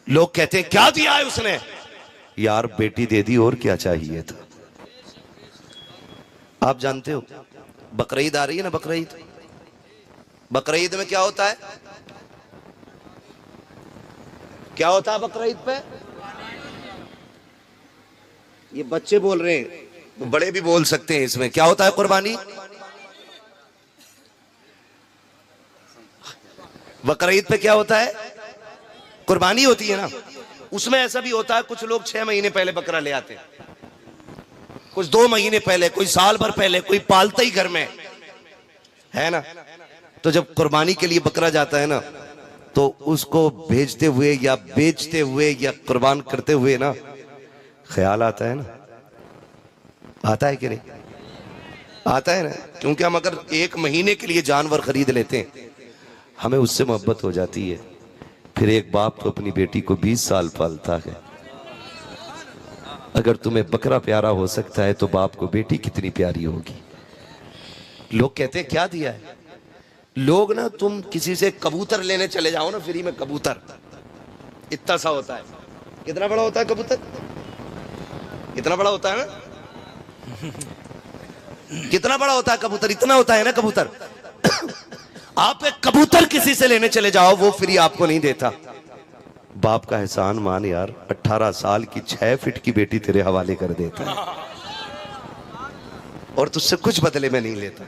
लोग कहते हैं क्या दिया है उसने? यार बेटी दे दी, और क्या चाहिए था? आप जानते हो बकरीद आ रही है ना, बकरीद, बकरीद में क्या होता है? क्या होता है बकरीद पे? ये बच्चे बोल रहे हैं, बड़े भी बोल सकते हैं। इसमें क्या होता है? कुर्बानी। बकरीद पे क्या होता है? कुर्बानी होती है ना। उसमें ऐसा भी होता है, कुछ लोग 6 महीने पहले बकरा ले आते हैं, कुछ 2 महीने पहले, कोई साल भर पहले, कोई पालता ही घर में है ना। तो जब कुर्बानी के लिए बकरा जाता है ना, तो उसको भेजते हुए या बेचते हुए या कुर्बान करते हुए ना ख्याल आता है ना, आता है कि नहीं? आता है ना। क्योंकि हम अगर 1 महीने के लिए जानवर खरीद लेते हैं, हमें उससे मोहब्बत हो जाती है। फिर एक बाप तो अपनी बेटी को 20 साल पालता है। अगर तुम्हें बकरा प्यारा हो सकता है तो बाप को बेटी कितनी प्यारी होगी। लोग कहते हैं क्या दिया है? लोग ना, तुम किसी से कबूतर लेने चले जाओ ना फ्री में, कबूतर इतना सा होता है। कितना बड़ा होता है कबूतर? इतना बड़ा होता है ना। कितना बड़ा होता है कबूतर? इतना होता है ना कबूतर। आप एक कबूतर किसी से लेने चले जाओ, वो फ्री आपको नहीं देता। बाप का एहसान मान यार, 18 साल की 6 फीट की बेटी तेरे हवाले कर देता है और तुझसे कुछ बदले में नहीं लेता,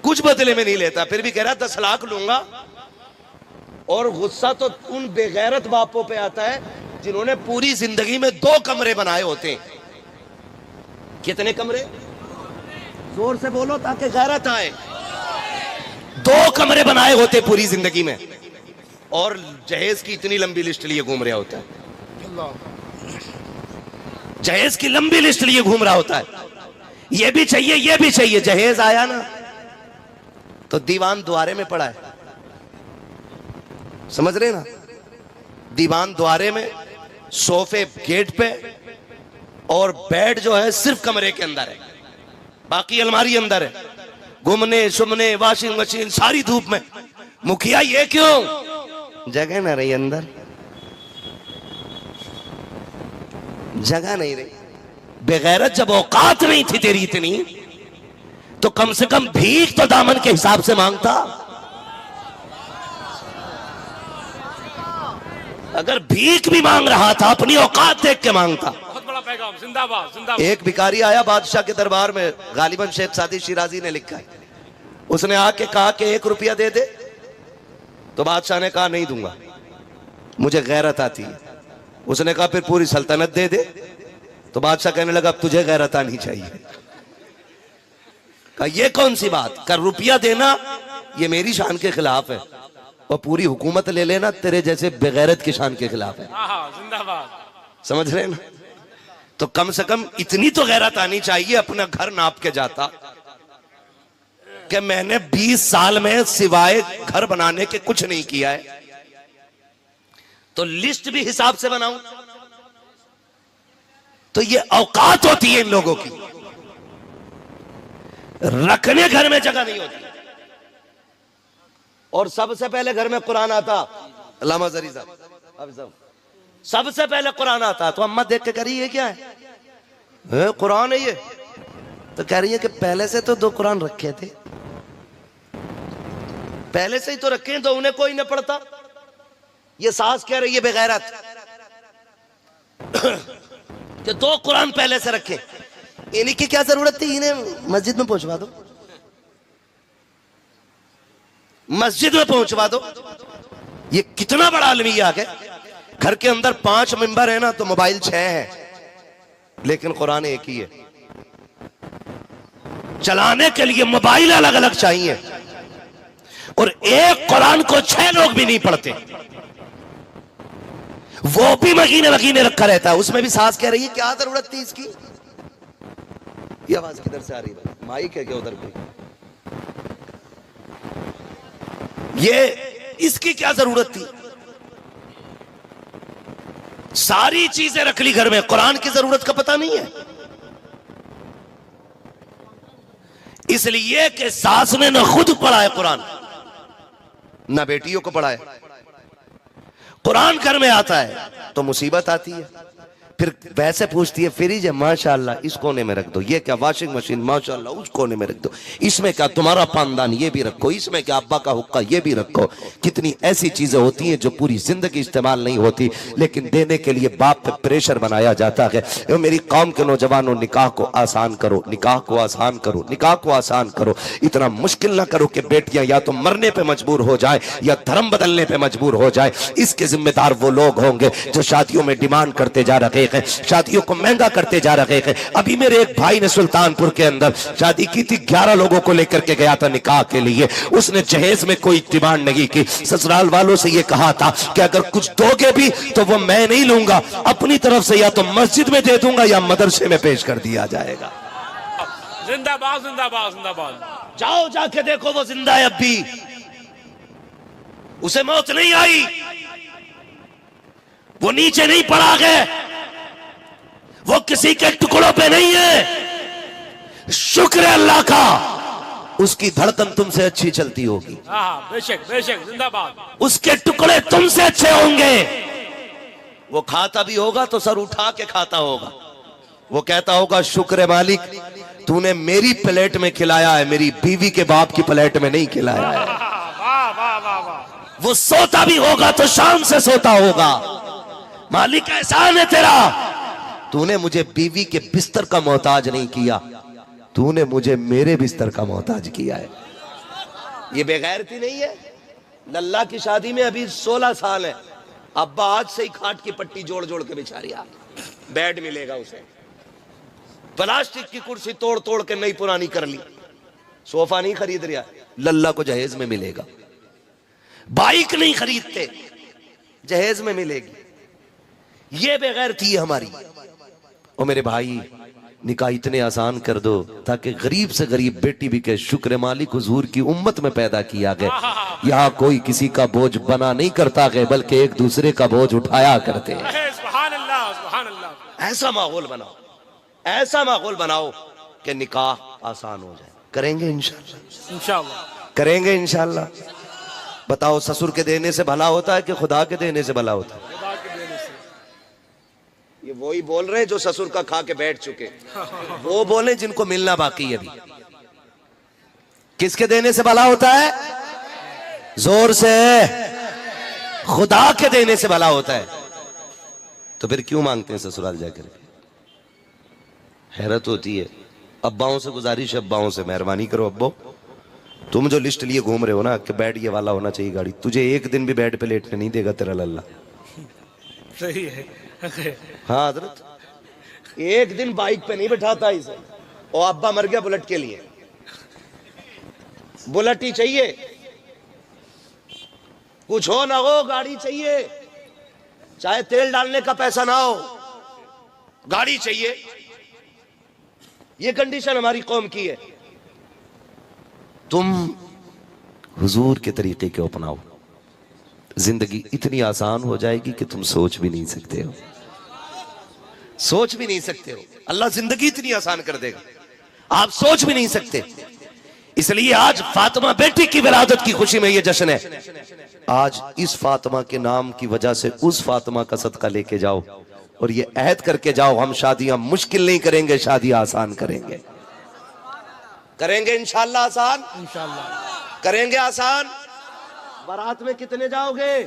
कुछ बदले में नहीं लेता, फिर भी कह रहा 10 लाख लूंगा। और गुस्सा तो उन बेगैरत बापों पे आता है जिन्होंने पूरी जिंदगी में 2 कमरे बनाए होते हैं। कितने कमरे? जोर से बोलो ताकि गैरत आए। 2 कमरे बनाए होते पूरी जिंदगी में, और जहेज की इतनी लंबी लिस्ट लिए घूम रहा होता है। जहेज की लंबी लिस्ट लिए घूम रहा होता है, ये भी चाहिए, ये भी चाहिए। जहेज आया ना तो दीवान द्वारे में पड़ा है, समझ रहे ना? दीवान द्वारे में, सोफे गेट पे, और बेड जो है सिर्फ कमरे के अंदर है, बाकी अलमारी अंदर है। घूमने सुमने, वॉशिंग मशीन सारी धूप में। मुखिया ये क्यों? जगह ना रही अंदर, जगह नहीं रही। बेगैरत जब औकात नहीं थी तेरी इतनी, तो कम से कम भीख तो दामन के हिसाब से मांगता। अगर भीख भी मांग रहा था अपनी औकात देख के मांगता। बहुत बड़ा पैगाम, जिंदाबाद जिंदाबाद। एक भिखारी आया बादशाह के दरबार में, गालिबन शेख सादी शिराजी ने लिखा है। उसने आके कहा कि 1 रुपया दे दे, तो बादशाह ने कहा नहीं दूंगा, मुझे गैरत आती है। उसने कहा फिर पूरी सल्तनत दे दे, तो बादशाह कहने लगा अब तुझे गैरत आनी चाहिए। कहा ये कौन सी बात? कर रुपया देना ये मेरी शान के खिलाफ है, और पूरी हुकूमत ले लेना तेरे जैसे बेगैरत की शान के खिलाफ है। जिंदाबाद। समझ रहे ना? तो कम से कम इतनी तो गैरत आनी चाहिए, अपना घर नाप के जाता कि मैंने 20 साल में सिवाय घर बनाने के कुछ नहीं किया है, तो लिस्ट भी हिसाब से बनाऊं। तो ये औकात होती है इन लोगों की, रखने घर में जगह नहीं होती। और सबसे पहले घर में कुरान आता, अल्लामा जरी साहब, सबसे पहले कुरान आता। तो अम्मा देख के कह रही है क्या है? कुरान है ये? तो कह रही है कि पहले से तो 2 कुरान रखे थे, पहले से ही तो रखे हैं, तो उन्हें कोई न पढ़ता। ये सास कह रही है बेगैरत कि 2 कुरान पहले से रखे, इन्हीं की क्या जरूरत थी? इन्हें मस्जिद में पहुंचवा दो, मस्जिद में पहुंचवा दो। ये कितना बड़ा अलमिया है। घर के अंदर 5 मेंबर है ना, तो मोबाइल 6 है, लेकिन कुरान एक ही है। चलाने के लिए मोबाइल अलग अलग चाहिए, और एक कुरान को 6 लोग भी नहीं पढ़ते, वो भी महीने महीने रखा रहता है। उसमें भी सास कह रही है क्या जरूरत थी इसकी? ये आवाज किधर से आ रही है? माइक है क्या उधर पे? ये इसकी क्या जरूरत थी? सारी चीजें रख ली घर में, कुरान की जरूरत का पता नहीं है। इसलिए कि सास ने न खुद पढ़ा है कुरान, न बेटियों को पढ़ा है। कुरान घर में आता है तो मुसीबत आती है। फिर वैसे पूछती है फ्रिज है, माशाल्लाह इस कोने में रख दो। ये क्या? वॉशिंग मशीन, माशाल्लाह उस कोने में रख दो। इसमें क्या? तुम्हारा पानदान, ये भी रखो। इसमें क्या? अब्बा का हुक्का, ये भी रखो। कितनी ऐसी चीजें होती हैं जो पूरी जिंदगी इस्तेमाल नहीं होती, लेकिन देने के लिए बाप पे प्रेशर बनाया जाता है। मेरी कौम के नौजवानों, निकाह को आसान करो, निकाह को आसान करो, निकाह को आसान करो। इतना मुश्किल ना करो कि बेटियां या तो मरने पे मजबूर हो जाए या धर्म बदलने पे मजबूर हो जाए। इसके जिम्मेदार वो लोग होंगे जो शादियों में डिमांड करते जा रहे हैं, शादियों को महंगा करते जा रहे हैं। अभी मेरे एक भाई ने सुल्तानपुर के अंदर शादी की थी, 11 लोगों को लेकर के गया था निकाह के लिए। उसने जहेज में कोई डिमांड नहीं की, ससुराल वालों से ये कहा था कि अगर कुछ दोगे भी तो वो मैं नहीं लूंगा, अपनी तरफ से या तो मस्जिद में दे दूंगा या मदरसे में पेश कर दिया जाएगा। जिंदाबाद जिंदाबाद जिंदाबाद। जाओ जाके देखो, वो जिंदा है अब भी, उसे मौत नहीं आई, वो नीचे नहीं पड़ा गया, वो किसी के टुकड़ों पे नहीं है। शुक्र है अल्लाह का, उसकी धड़कन तुमसे अच्छी चलती होगी। बेशक बेशक, जिंदाबाद। उसके टुकड़े तुमसे अच्छे होंगे। वो खाता भी होगा तो सर उठा के खाता होगा, वो कहता होगा शुक्र है मालिक, तूने मेरी प्लेट में खिलाया है, मेरी बीवी के बाप की प्लेट में नहीं खिलाया है। वाह वाह वाह वाह। वो सोता भी होगा तो शान से सोता होगा। मालिक एहसान है तेरा, तूने मुझे बीवी के बिस्तर का मोहताज नहीं किया, तूने मुझे मेरे बिस्तर का मोहताज किया है। ये बेगैरती नहीं है? लल्ला की शादी में अभी 16 साल है, अब्बा आज से ही खाट की पट्टी जोड़ जोड़ के बिछा रही है। बेड मिलेगा उसे, प्लास्टिक की कुर्सी तोड़ तोड़ के नई पुरानी कर ली, सोफा नहीं खरीद रहा, लल्ला को जहेज में मिलेगा। बाइक नहीं खरीदते, जहेज में मिलेगी। ये बेगैरती है हमारी। और मेरे भाई, निकाह इतने आसान कर दो ताकि गरीब से गरीब बेटी भी कहे शुक्र मालिक हुजूर की उम्मत में पैदा किया गया। यहाँ कोई किसी का बोझ बना नहीं करता गए, बल्कि एक दूसरे का बोझ उठाया करते हैं। सुभान अल्लाह सुभान अल्लाह। ऐसा माहौल बनाओ, ऐसा माहौल बनाओ कि निकाह आसान हो जाए। करेंगे इंशाल्लाह, इंशाअल्लाह करेंगे इंशाल्लाह। बताओ, ससुर के देने से भला होता है कि खुदा के देने से भला होता है? खुदा के देने से। ये वही बोल रहे हैं जो ससुर का खा के बैठ चुके, वो बोले जिनको मिलना बाकी है अभी। किसके देने से भला होता है? जोर से, खुदा के देने से भला होता है। तो फिर क्यों मांगते हैं ससुराल जाकर? हैरत होती है। अब्बाओं से गुजारिश, अब्बाओं से मेहरबानी करो, अब्बो तुम जो लिस्ट लिए घूम रहे हो ना कि बेड ये वाला होना चाहिए गाड़ी, तुझे एक दिन भी बेड पे लेटने नहीं देगा तेरा लल्ला। सही है। हाँ हजरत, एक दिन बाइक पे नहीं बैठाता इसे। और अब्बा मर गया बुलेट के लिए, बुलेट ही चाहिए, कुछ हो ना हो गाड़ी चाहिए, चाहे तेल डालने का पैसा ना हो, गाड़ी चाहिए। ये कंडीशन हमारी कौम की है। तुम हुजूर के तरीके को अपनाओ, जिंदगी इतनी आसान हो जाएगी कि तुम सोच भी नहीं सकते हो, सोच भी नहीं सकते हो। अल्लाह जिंदगी इतनी आसान कर देगा, आप सोच भी नहीं सकते। इसलिए आज फातिमा बेटी की विलादत की खुशी में ये जश्न है। आज इस फातिमा के नाम की वजह से उस फातिमा का सदका लेके जाओ और ये अहद करके जाओ, हम शादियां मुश्किल नहीं करेंगे, शादियां आसान करेंगे। करेंगे इंशाल्लाह आसान, इंशाअल्लाह करेंगे आसान। बारात में कितने जाओगे?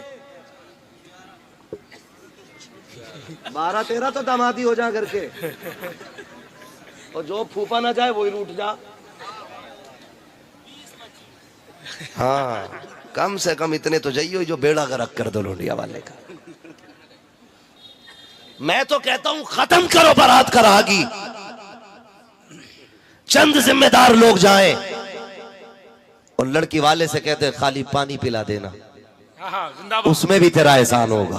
12-13 तो दामादी हो जा करके, और जो फूफा ना जाए वही रूठ जा। हाँ, कम से कम इतने तो जाइए जो बेड़ा गर्क कर दो लोंडिया वाले का। मैं तो कहता हूं खत्म करो बारात का रागी, चंद जिम्मेदार लोग जाएं और लड़की वाले से कहते हैं खाली पानी पिला देना, जिंदाबाद। उसमें भी तेरा एहसान होगा।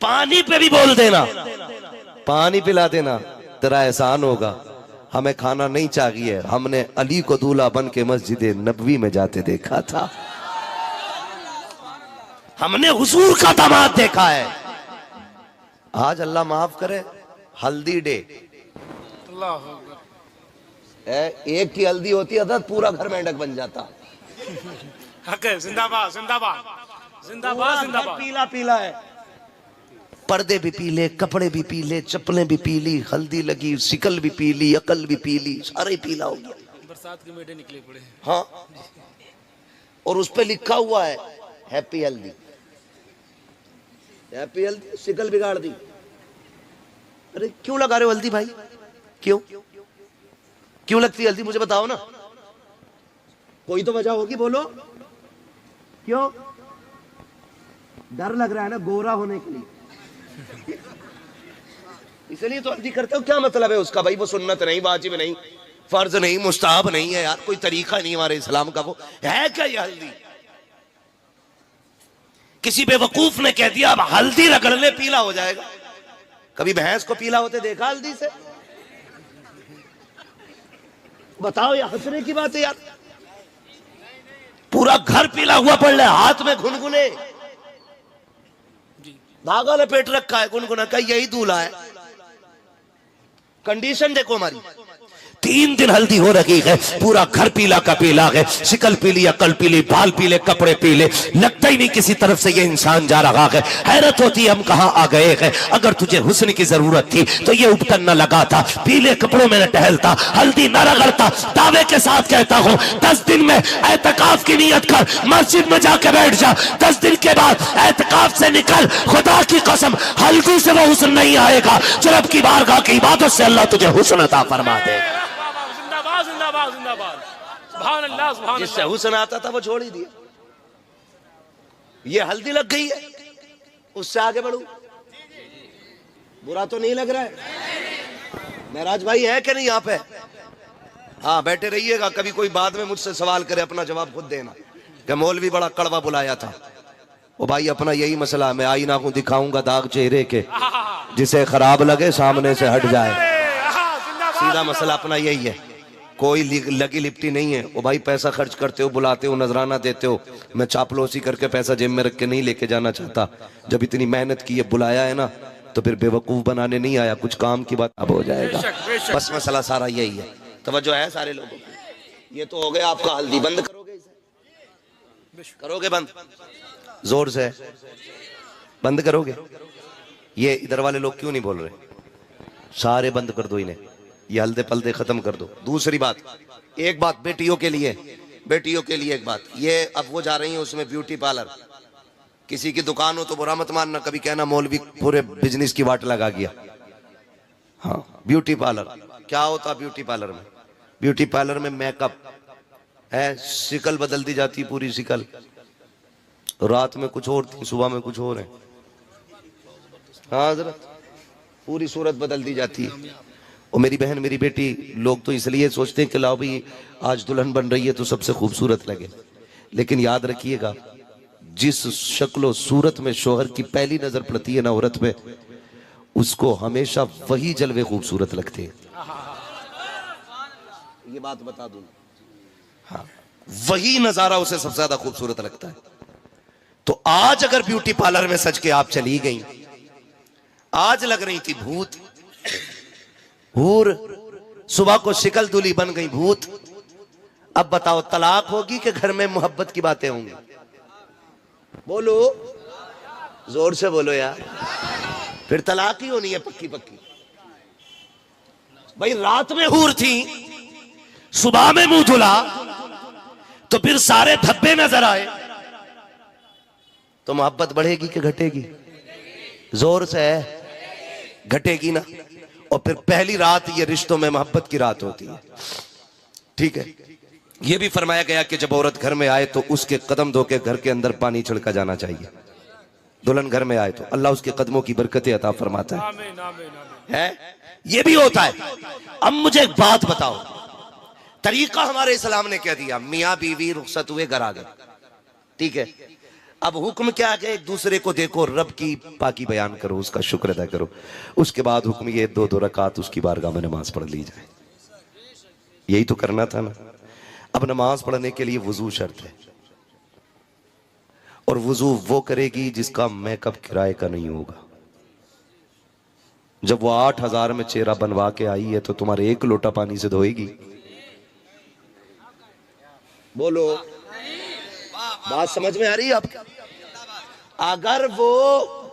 पानी पे भी बोल देना, पानी पिला देना, तेरा एहसान होगा। हमें खाना नहीं चाहिए, हमने अली को दूल्हा बन के मस्जिद नबवी में जाते देखा था, हमने हुजूर का दामाद देखा है। आज अल्लाह माफ करे हल्दी डे, अल्लाह अकबर। एक की हल्दी होती है पूरा घर मेंढक बन जाता। हक है, जिंदाबाद जिंदाबाद जिंदाबाद जिंदाबाद। पीला पीला है, पर्दे भी पीले, कपड़े भी पीले, चप्पलें भी पीली, हल्दी लगी, शिकल भी पीली, अकल भी पीली, सारे पीला हो गया। बरसात के मेढे निकले पड़े। हाँ, और उस पे लिखा हुआ है हैप्पी हल्दी, हैप्पी हल्दी। शिकल बिगाड़ दी। अरे क्यों लगा रहे हो हल्दी भाई? क्यों क्यों लगती है हल्दी? मुझे बताओ ना, कोई तो वजह होगी, बोलो। क्यों? डर लग रहा है ना गोरा होने के लिए, इसलिए तो हल्दी करते हो। क्या मतलब है उसका भाई? वो सुन्नत नहीं, वाजिब नहीं, फर्ज नहीं, मुस्ताहब नहीं है यार, कोई तरीका नहीं हमारे इस्लाम का। वो है क्या ये हल्दी? किसी बेवकूफ ने कह दिया अब हल्दी रगड़ने पीला हो जाएगा। कभी भैंस को पीला होते देखा हल्दी से? बताओ, ये हंसने की बात है यार। पूरा घर पीला हुआ पड़ रहा है, हाथ में घुनघुने, धागा लपेट रखा है, गुनगुना का, यही दूल्हा है। कंडीशन देखो हमारी, 3 दिन हल्दी हो रही है, पूरा घर पीला का पीला है, शिकल पीली, अकल पीली, बाल पीले, कपड़े पीले, लगता ही नहीं किसी तरफ से ये इंसान जा रहा है। हैरत होती है हम कहाँ आ गए हैं। अगर तुझे हुस्न की जरूरत थी तो ये उपटन न लगा था, पीले कपड़ों में न टहलता, हल्दी न रगड़ता। दावे के साथ कहता हूँ 10 दिन में एतकाफ की नियत कर, मस्जिद में जाके बैठ जा, 10 दिन के बाद एतकाफ से निकल, खुदा की कसम हल्दी से वो हुस्न नहीं आएगा जो रब की बारगाह की इबादत से अल्लाह तुझे हुस्न अता फरमा दे। जिंदाबाद जिंदाबाद जिंदाबाद, सुभान अल्लाह सुभान जिससे अल्लाह। हुस्न आता था वो छोड़ ही दिया। ये हल्दी लग गई है, उससे आगे बढ़ू, बुरा तो नहीं लग रहा है? महराज भाई है कि नहीं यहाँ पे? हाँ बैठे रहिएगा, कभी कोई बाद में मुझसे सवाल करे अपना जवाब खुद देना कि मौलवी बड़ा कड़वा बुलाया था। ओ भाई अपना यही मसला, मैं आईना को दिखाऊंगा दाग चेहरे के, जिसे खराब लगे सामने से हट जाए, सीधा मसला अपना यही है। कोई लगी लिपटी नहीं है। ओ भाई पैसा खर्च करते हो, बुलाते हो, नजराना देते हो, मैं चापलूसी करके पैसा जेब में रख के नहीं लेके जाना चाहता। जब इतनी मेहनत की है, बुलाया है ना, तो फिर बेवकूफ बनाने नहीं आया, कुछ काम की बात अब हो जाएगा। बस मसला सारा यही है। तवज्जो है सारे लोगों की। ये तो हो गया आपका हल्दी। बंद करोगे इसे? करोगे बंद? जोर से बंद करोगे? ये इधर वाले लोग क्यों नहीं बोल रहे? सारे बंद कर दो इन्हें, ये हल्दे पल्दे खत्म कर दो। दूसरी बात, एक बात बेटियों के लिए, बेटियों के लिए एक बात, ये अब वो जा रही है उसमें ब्यूटी पार्लर, किसी की दुकान हो तो बुरा मत मानना, कभी कहना मौलवी पूरे बिजनेस की वाट लगा गया। हाँ ब्यूटी पार्लर क्या होता? ब्यूटी पार्लर में, ब्यूटी पार्लर में मेकअप है, शिकल बदल दी जाती, पूरी शिकल, रात में कुछ और थी, सुबह में कुछ और है। हाँ हजरत, पूरी सूरत बदल दी जाती है। और मेरी बहन, मेरी बेटी, लोग तो इसलिए सोचते हैं कि लाओ भाई आज दुल्हन बन रही है तो सबसे खूबसूरत लगे, लेकिन याद रखिएगा जिस शक्लो सूरत में शोहर की पहली नजर पड़ती है ना औरत में, उसको हमेशा वही जलवे खूबसूरत लगते हैं। ये बात बता दूं, हाँ वही नजारा उसे सबसे ज्यादा खूबसूरत लगता है। तो आज अगर ब्यूटी पार्लर में सज के आप चली गई, आज लग रही थी भूत, हूर, सुबह को शिकल दूली बन गई भूत। अब बताओ तलाक होगी कि घर में मोहब्बत की बातें होंगी? बोलो, जोर से बोलो यार। फिर तलाक ही होनी है पक्की पक्की। भाई रात में हूर थी, सुबह में मुंह धुला, तो फिर सारे धब्बे नजर आए, तो मोहब्बत बढ़ेगी कि घटेगी? जोर से घटेगी ना। और फिर पहली रात ये रिश्तों में मोहब्बत की रात होती है, ठीक है। ये भी फरमाया गया कि जब औरत घर में आए तो उसके कदम धो के घर के अंदर पानी छिड़का जाना चाहिए। दुल्हन घर में आए तो अल्लाह उसके कदमों की बरकतें अता फरमाता है। आमीन आमीन आमीन। है ये भी होता है। अब मुझे एक बात बताओ, तरीका हमारे इस्लाम ने क्या दिया? मियाँ बीवी रुखसत हुए, घर आ गए, ठीक है। अब हुक्म क्या है? एक दूसरे को देखो, रब की पाकी बयान करो, उसका शुक्र अदा करो। उसके बाद हुक्म ये 2-2 रकात उसकी बारगाह में नमाज पढ़ ली जाए। यही तो करना था ना। अब नमाज पढ़ने के लिए वुजू शर्त है, और वुजू वो करेगी जिसका मेकअप किराए का नहीं होगा। जब वो 8,000 में चेहरा बनवा के आई है तो तुम्हारे 1 लोटा पानी से धोएगी? बोलो, बात समझ में आ रही है आपकी? अगर वो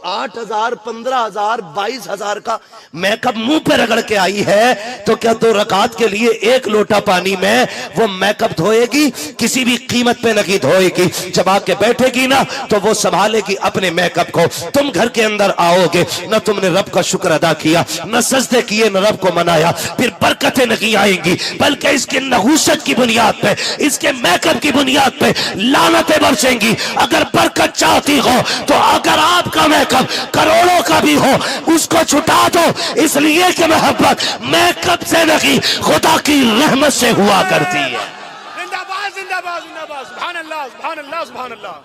8,000, 15,000, 22,000 का मेकअप मुंह पे रगड़ के आई है तो क्या 2 रकात के लिए 1 लोटा पानी में वो मेकअप धोएगी? किसी भी कीमत पे नहीं धोएगी। जब आके बैठेगी ना तो वो संभालेगी अपने मेकअप को। तुम घर के अंदर आओगे, न तुमने रब का शुक्र अदा किया, न सजदे किए, न रब को मनाया, फिर बरकतें नहीं आएंगी, बल्कि इसके नहूसत की बुनियाद पे, इसके मेकअप की बुनियाद पे लानतें बरसेंगी। अगर बरकत चाहती हो तो अगर आपका मेकअप करोड़ों का भी हो, उसको छुटा दो, इसलिए कि मोहब्बत मेकअप से नहीं खुदा की रहमत से हुआ करती है। जिंदाबाद जिंदाबाद जिंदाबाद, सुभान अल्लाह सुभान अल्लाह सुभान अल्लाह,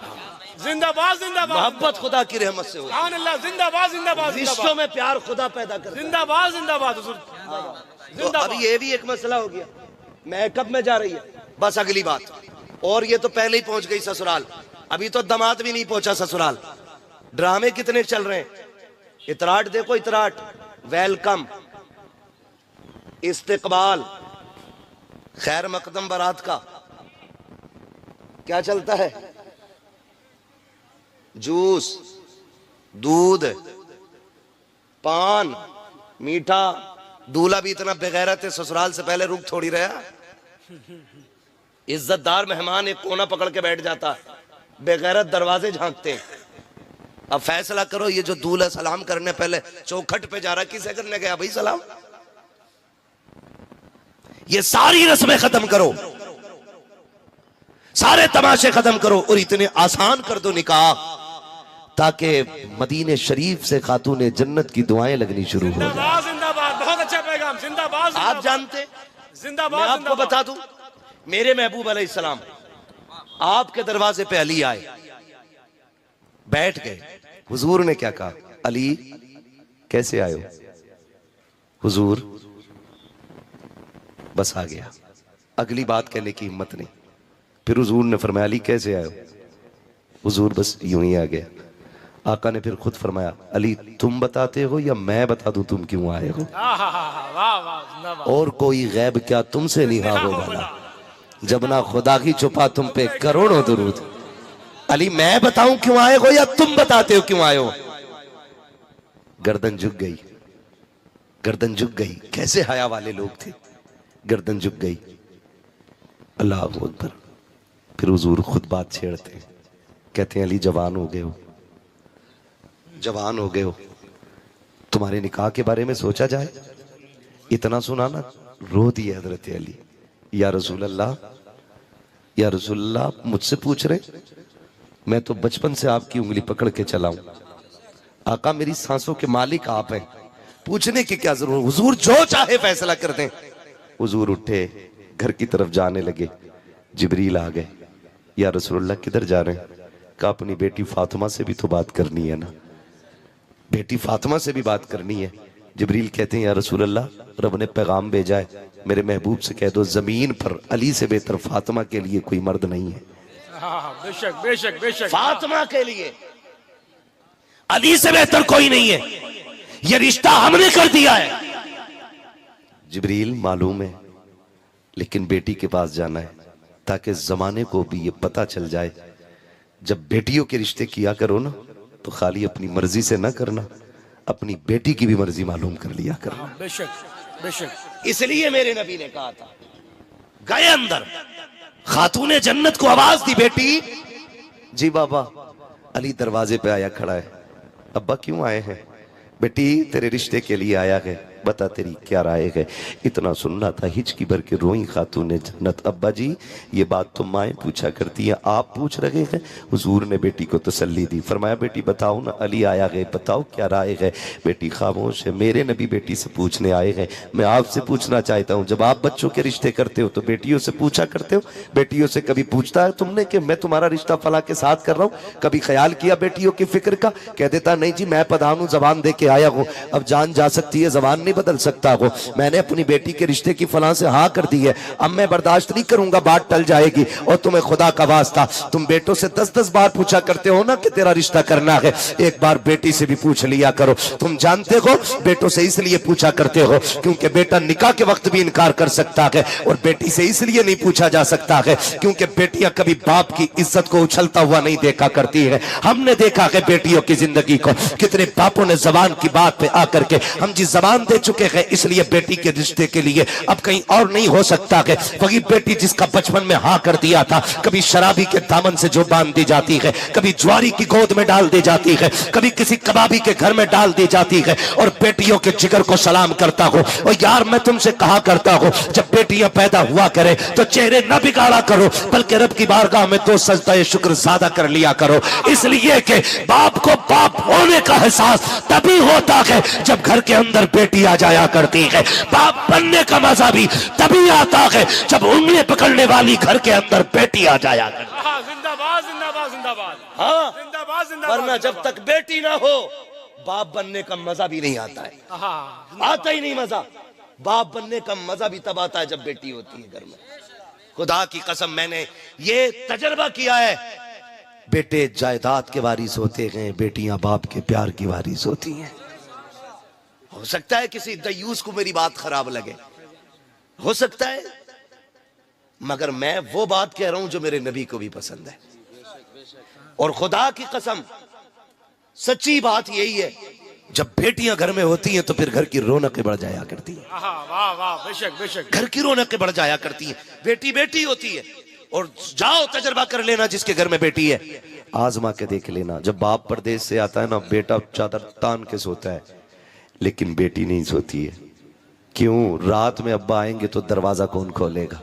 जिंदाबाद जिंदाबाद। मोहब्बत खुदा की रहमत से हुआ, सुभान अल्लाह, जिंदाबाद जिंदाबाद। रिश्तों में प्यार खुदा पैदा करता है। जिंदाबाद जिंदाबाद हुजूर। तो अब ये भी एक मसला हो गया, मेकअप में जा रही है। बस अगली बात, और ये तो पहले ही पहुंच गई ससुराल, अभी तो दामाद भी नहीं पहुंचा ससुराल। ड्रामे कितने चल रहे हैं। इतराट देखो, इतराट, वेलकम, इस्तकबाल, खैर मकदम बारात का क्या चलता है? जूस, दूध, पान, मीठा। दूल्हा भी इतना बेगैरत है, ससुराल से पहले रुक थोड़ी रहा। इज्जतदार मेहमान एक कोना पकड़ के बैठ जाता है, बेगैरत दरवाजे झांकते हैं। अब फैसला करो, ये जो दूल्हा सलाम करने पहले चौखट पे जा रहा, किसे करने गया भाई सलाम? ये सारी रस्में खत्म करो, सारे तमाशे खत्म करो और इतने आसान कर दो निकाह, ताकि मदीने शरीफ से खातूने जन्नत की दुआएं लगनी शुरू हो जाए। जिंदाबाद जिंदाबाद, बहुत अच्छा पैगाम, जिंदाबाद। आप जानते, जिंदाबाद, मैं आपको बता दूं, मेरे महबूब अलैहिस्सलाम आपके दरवाजे पे अली आए, बैठ गए। हुजूर ने क्या कहा? अली कैसे आए हो? हुजूर बस आ गया, अगली बात कहने की हिम्मत नहीं। फिर हुजूर ने फरमाया अली कैसे आए हो? हुजूर बस यूं ही आ गया। आका ने फिर खुद फरमाया अली तुम बताते हो या मैं बता दूं तुम क्यों आए हो? और कोई गैब क्या तुमसे नहीं हो वाला, जब ना खुदा की छुपा तुम पे करोड़ों दुरूद। अली मैं बताऊं क्यों आए हो या तुम बताते हो क्यों आए हो? गर्दन झुक गई, गर्दन झुक गई। कैसे हया वाले लोग थे, गर्दन झुक गई। अल्लाह अकबर। फिर हुजूर खुद बात छेड़ते हैं, कहते हैं अली जवान हो गए हो, जवान हो गए हो, तुम्हारे निकाह के बारे में सोचा जाए। इतना सुना ना, रो दिए हजरत अली। या रसूल अल्लाह, या रसूल अल्लाह, आप मुझसे पूछ रहे? मैं तो बचपन से आपकी उंगली पकड़ के चला हूं। आका मेरी सांसों के मालिक आप हैं, पूछने की क्या जरूरत? हुजूर जो चाहे फैसला कर दें। हुजूर उठे, घर की तरफ जाने लगे। जिब्रील आ गए। या रसूलुल्लाह किधर जा रहे हैं? कहा अपनी बेटी फातिमा से भी तो बात करनी है ना, बेटी फातिमा से भी बात करनी है। जिब्रील कहते हैं या रसूलुल्लाह रब ने पैगाम भेजा है, मेरे महबूब से कह दो जमीन पर अली से बेहतर फातिमा के लिए कोई मर्द नहीं है। बेशक बेशक बेशक, फातिमा के लिए अली से बेहतर कोई नहीं है, यह रिश्ता हमने कर दिया है। जिब्रील मालूम है, लेकिन बेटी के पास जाना है ताकि जमाने को भी ये पता चल जाए, जब बेटियों के रिश्ते किया करो ना तो खाली अपनी मर्जी से ना करना, अपनी बेटी की भी मर्जी मालूम कर लिया करना। बेशक बेशक। इसलिए मेरे नबी ने कहा था, गए अंदर, खातूने जन्नत को आवाज दी, बेटी जी बाबा। अली दरवाजे पे आया खड़ा है। अब्बा क्यों आए हैं? बेटी तेरे रिश्ते के लिए आया है, बता तेरी क्या राय है? इतना सुनना था, हिचकी भर के रोई खातूने जन्नत। अब्बा जी ये बात तो माएँ पूछा करती है, आप पूछ रहे हैं? हुजूर ने बेटी को तसल्ली दी, फरमाया बेटी बताओ ना, अली आया है, बताओ क्या राय है? बेटी खामोश है। मेरे नबी बेटी से पूछने आए हैं, मैं आपसे पूछना चाहता हूँ, जब आप बच्चों के रिश्ते करते हो तो बेटियों से पूछा करते हो? बेटियों से कभी पूछता है तुमने कि मैं तुम्हारा रिश्ता फला के साथ कर रहा हूँ? कभी ख्याल किया बेटियों की फिक्र का? कह देता नहीं जी मैं प्रधान हूँ, जबान दे के आया हूँ, अब जान जा सकती है, जबान नहीं बदल सकता हो। मैंने अपनी बेटी के रिश्ते की फलां से हाँ कर दी है, अब मैं बर्दाश्त नहीं करूंगा, बात टल जाएगी। और तुम्हें खुदा का वास्ता, तुम बेटों से 10-10 बार पूछा करते हो ना कि तेरा रिश्ता करना है, एक बार बेटी से भी पूछ लिया करो। तुम जानते हो बेटों से इसलिए पूछा करते हो क्योंकि बेटा निकाह के वक्त भी इनकार कर सकता है, और बेटी से इसलिए नहीं पूछा जा सकता है क्योंकि बेटियां कभी बाप की इज्जत को उछलता हुआ नहीं देखा करती है। हमने देखा है बेटियों की जिंदगी को, कितने बापों ने जबान की बात पे आकर के हम जी जबान दे चुके हैं, इसलिए बेटी के रिश्ते के लिए अब कहीं और नहीं हो सकता है। वही बेटी जिसका बचपन में हाँ कर दिया था, कभी शराबी के दामन से जो बांध दी जाती है, कभी ज्वारी की गोद में डाल दी जाती है, कभी किसी कबाबी के घर में डाल दी जाती है, और बेटियों के जिगर को सलाम करता हूं। और यार मैं तुमसे कहा करता हूं, जब बेटियां पैदा हुआ करे तो चेहरे न बिगाड़ा करो, बल्कि रब की बारगाह में तो सजदा शुक्र ज्यादा कर लिया करो, इसलिए कि बाप को बाप होने का एहसास तभी होता है जब घर के अंदर बेटी आ जाया करती है। बाप बनने का मजा भी तभी आता है जब उंगली पकड़ने वाली घर के अंदर बेटी आ जाया करती है। जिंदाबाद जिंदाबाद जिंदाबाद। हाँ, जिंदाबाद जिंदाबाद। वरना जब तक बेटी ना हो बाप बनने का मजा भी नहीं आता है, आता ही नहीं मजा। बाप बनने का मजा भी तब आता है जब बेटी होती है घर में। खुदा की कसम मैंने ये तजर्बा किया है, बेटे जायदाद के वारिस होते हैं, बेटियां बाप के प्यार की वारिस होती हैं। हो सकता है किसी दयूस को मेरी बात खराब लगे, हो सकता है, मगर मैं वो बात कह रहा हूं जो मेरे नबी को भी पसंद है। और खुदा की कसम सच्ची बात यही है, जब बेटियां घर में होती हैं तो फिर घर की रौनकें बढ़ जाया करती हैं। वाह वाह, बेशक बेशक। घर की रौनकें बढ़ जाया करती हैं। बेटी बेटी होती है। और जाओ तजर्बा कर लेना, जिसके घर में बेटी है आजमा के देख लेना। जब बाप परदेश से आता है ना, बेटा चादर तान के सोता है, लेकिन बेटी नहीं सोती है। क्यों? रात में अब्बा आएंगे तो दरवाजा कौन खोलेगा?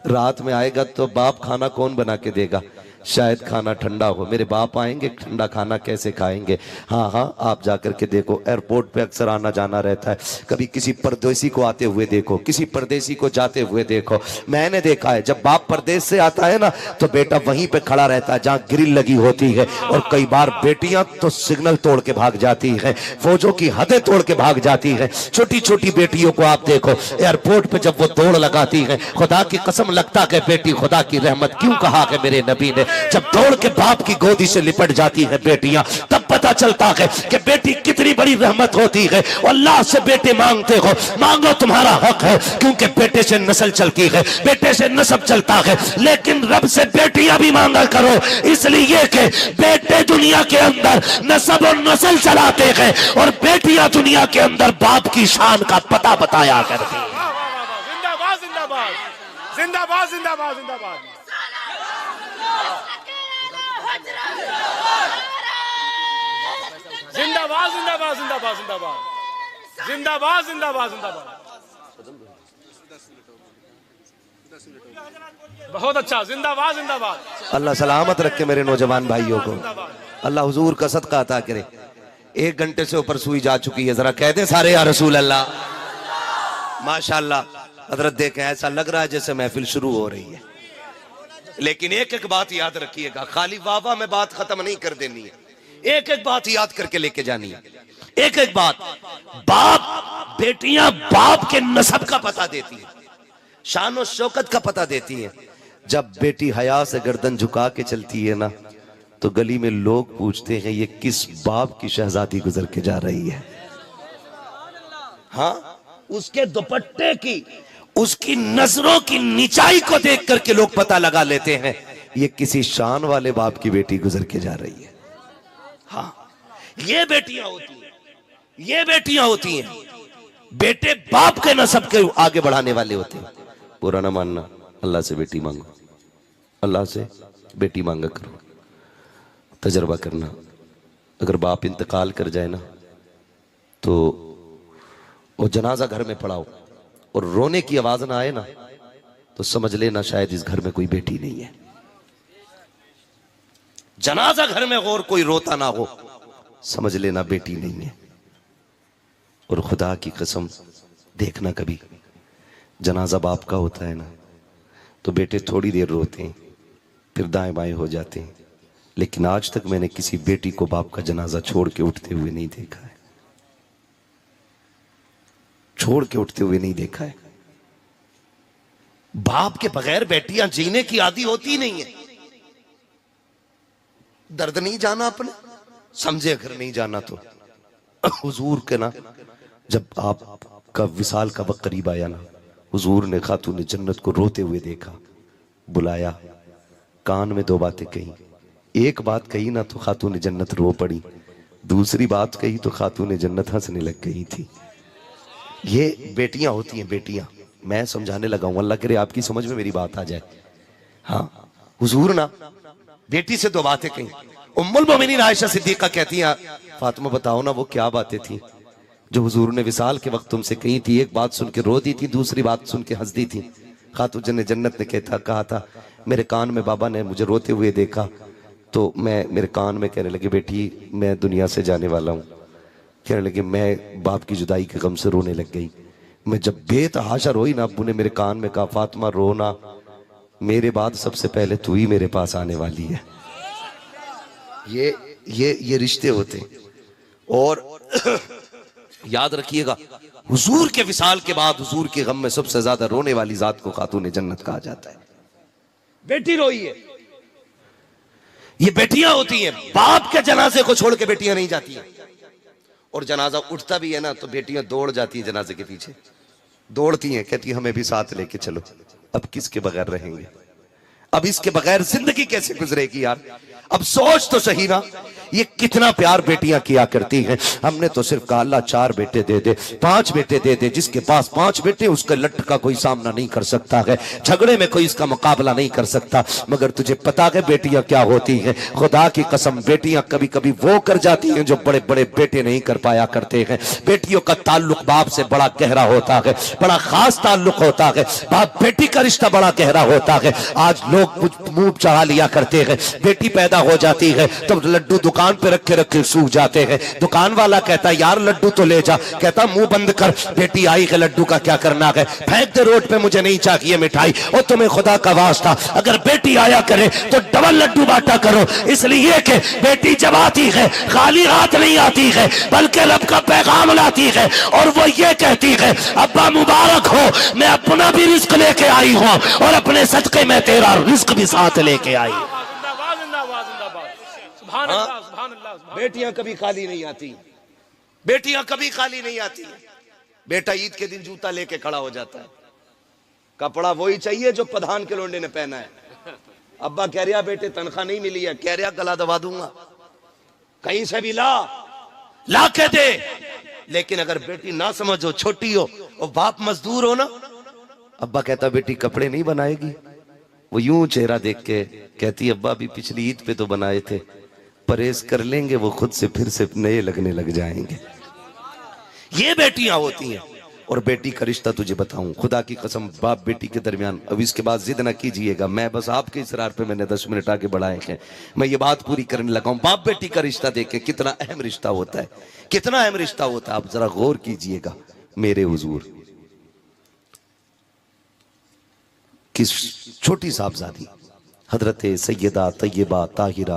रात में आएगा तो बाप खाना कौन बना के देगा? शायद खाना ठंडा हो, मेरे बाप आएंगे, ठंडा खाना कैसे खाएंगे? हाँ हाँ, आप जाकर के देखो, एयरपोर्ट पे अक्सर आना जाना रहता है, कभी किसी परदेसी को आते हुए देखो, किसी परदेसी को जाते हुए देखो। मैंने देखा है जब बाप परदेश से आता है ना तो बेटा वहीं पे खड़ा रहता है जहाँ ग्रिल लगी होती है। और कई बार बेटियां तो सिग्नल तोड़ के भाग जाती है, फौजों की हदें तोड़ के भाग जाती है। छोटी छोटी बेटियों को आप देखो, एयरपोर्ट पे जब वो दौड़ लगाती है, खुदा की कसम लगता है बेटी खुदा की रहमत। क्यों कहा है मेरे नबी ने, जब दौड़ के बाप की गोदी से लिपट जाती है बेटियां, तब पता चलता है कि बेटी कितनी बड़ी रहमत होती है। और अल्लाह से बेटे मांगते हो, मांगो, तुम्हारा हक है, क्योंकि बेटे से नस्ल चलती है, बेटे से नस्ब चलता है। लेकिन रब से बेटियां भी मांगा करो, इसलिए कि बेटे दुनिया के अंदर नस्ब और नस्ल चलाते हैं और बेटियां दुनिया के अंदर बाप की शान का पता बताया करती है। जिंदाबाद जिंदाबाद जिंदाबाद जिंदाबाद जिंदाबाद। जिंदाबाद जिंदाबाद जिंदाबाद जिंदाबाद जिंदाबाद जिंदाबाद जिंदाबाद। बहुत अच्छा, जिंदाबाद जिंदाबाद। अल्लाह सलामत रखे मेरे नौजवान भाइयों को, अल्लाह हुजूर का सदका अता करे। 1 घंटे से ऊपर सुई जा चुकी है, जरा कह दे सारे या रसूल अल्लाह। माशाअल्लाह हजरत देखें, ऐसा लग रहा है जैसे महफिल शुरू हो रही है। लेकिन एक एक बात याद रखिएगा, खाली वाह वाह में बात खत्म नहीं कर देनी है, एक एक बात याद करके लेके जानी है। एक एक बात, बाप बेटियां बाप के नसब का पता देती है, शान और शौकत का पता देती हैं। जब बेटी हया से गर्दन झुका के चलती है ना, तो गली में लोग पूछते हैं ये किस बाप की शहजादी गुजर के जा रही है। हाँ, उसके दुपट्टे की, उसकी नजरों की निचाई को देख करके लोग पता लगा लेते हैं ये किसी शान वाले बाप की बेटी गुजर के जा रही है। हाँ, ये बेटियां होती हैं, ये बेटियां होती हैं। बेटे बाप के नसब के आगे बढ़ाने वाले होते हैं। बुरा ना मानना, अल्लाह से बेटी मांगो, अल्लाह से बेटी मांगा करो। तजर्बा करना, अगर बाप इंतकाल कर जाए ना तो वो जनाजा घर में पड़ाओ और रोने की आवाज ना आए ना तो समझ लेना शायद इस घर में कोई बेटी नहीं है। जनाजा घर में और कोई रोता ना हो, समझ लेना बेटी नहीं है। और खुदा की कसम देखना, कभी जनाजा बाप का होता है ना तो बेटे थोड़ी देर रोते हैं, फिर दाएं बाएं हो जाते हैं। लेकिन आज तक मैंने किसी बेटी को बाप का जनाजा छोड़ के उठते हुए नहीं देखा है, छोड़ के उठते हुए नहीं देखा है। बाप के बगैर बेटियां जीने की आदी होती नहीं है। दर्द नहीं जाना अपने, समझे अगर नहीं जाना तो हुजूर के ना, जब आपका विसाल का वक्त करीब आया ना, हुजूर ने खातून जन्नत को रोते हुए देखा, बुलाया, कान में 2 बातें कही। एक बात कही ना तो खातून जन्नत रो पड़ी, दूसरी बात कही तो खातून जन्नत हंसने लग गई थी। ये बेटियां होती हैं, बेटियां। मैं समझाने लगा हूं, अल्लाह करे आपकी समझ में मेरी बात आ जाए। हाँ, हुजूर ना बेटी से 2 बातें कही। उम्मुल मोमिनीन आयशा सिद्दीका कहती हैं, फातिमा बताओ ना वो क्या बातें थी जो हुजूर ने विसाल के वक्त तुमसे कही थी। एक बात सुन के रो दी थी, दूसरी बात सुन के हंस दी थी। खातून जन्नत ने कहा था मेरे कान में बाबा ने मुझे रोते हुए देखा तो मेरे कान में कहने लगे बेटी मैं दुनिया से जाने वाला हूँ। कहने लगे मैं बाप की जुदाई के गम से रोने लग गई। मैं जब बेतहाशा रोई ना, अब्बू ने मेरे कान में कहा फातिमा रोना, मेरे बाद सबसे पहले तू ही मेरे पास आने वाली है। ये रिश्ते होते। और याद रखिएगा, हुजूर के विसाल के बाद हुजूर के गम में सबसे ज्यादा रोने वाली जात को खातून जन्नत कहा जाता है। बेटी रोई है, ये बेटियां होती हैं। बाप के जनाजे को छोड़ के बेटियां नहीं जाती हैं। और जनाजा उठता भी है ना तो बेटियां दौड़ जाती हैं, जनाजे के पीछे दौड़ती हैं, कहती हैं हमें भी साथ लेके चलो। अब किसके बगैर रहेंगे? अब इसके बगैर जिंदगी कैसे गुजरेगी यार? अब सोच तो सही ना, ये कितना प्यार बेटियां किया करती हैं। हमने तो सिर्फ कहा अल्लाह 4 बेटे दे दे, 5 बेटे दे दे। जिसके पास 5 बेटे उसके लट का कोई सामना नहीं कर सकता है, झगड़े में कोई इसका मुकाबला नहीं कर सकता। मगर तुझे पता है बेटियां क्या होती हैं? खुदा की कसम, बेटियां कभी कभी वो कर जाती हैं जो बड़े बड़े बेटे नहीं कर पाया करते हैं। बेटियों का ताल्लुक बाप से बड़ा गहरा होता है, बड़ा खास ताल्लुक होता है। बाप बेटी का रिश्ता बड़ा गहरा होता है। आज लोग कुछ मुंह चढ़ा लिया करते हैं, बेटी पैदा हो जाती है तो लड्डू दुकान पे रखे रखे सूख जाते हैं। दुकान वाला कहता है यार लड्डू तो ले जा, कहता मुंह बंद कर, बेटी आई है लड्डू का क्या करना है, फेंक दे रोड पे, मुझे नहीं चाहिए मिठाई। और तुम्हें खुदा का वास्ता अगर बेटी आया करे तो डबल लड्डू बांटा करो, इसलिए कि बेटी जब आती है खाली हाथ नहीं आती है बल्कि रब का पैगाम लाती है। और वो ये कहती है अब्बा मुबारक हो, मैं अपना भी रिस्क लेके आई हूं और अपने सदके में तेरा रिस्क भी साथ लेके आई। बेटियां कभी खाली नहीं आती, बेटियां कभी खाली नहीं आती। बेटा ईद के दिन जूता लेके खड़ा हो जाता है, कपड़ा वही चाहिए जो प्रधान के लोंडे ने पहना है। अब्बा कह रहा बेटे तनख्वाह नहीं मिली है, कह रहा गला दबा दूंगा, कहीं से भी ला के दे। लेकिन अगर बेटी ना समझो, छोटी हो और बाप मजदूर हो ना, अब्बा कहता बेटी कपड़े नहीं बनाएगी, वो यूं चेहरा देख के कहती अब्बा अभी पिछली ईद पे तो बनाए थे, परहेज कर लेंगे वो खुद से फिर से नए लगने लग जाएंगे। ये बेटियां होती हैं। और बेटी का रिश्ता तुझे बताऊं, खुदा की कसम, बाप बेटी के दरमियान, अब इसके बाद जिद ना कीजिएगा, मैं बस आपके इसरार पे मैंने 10 मिनट आगे बढ़ाए हैं, मैं ये बात पूरी करने लगा हूं। बाप बेटी का रिश्ता देखे कितना अहम रिश्ता होता है, कितना अहम रिश्ता होता है। आप जरा गौर कीजिएगा मेरे हुजूर किस छोटी साहबजादी हजरत सैयदा तैयबा ताहिरा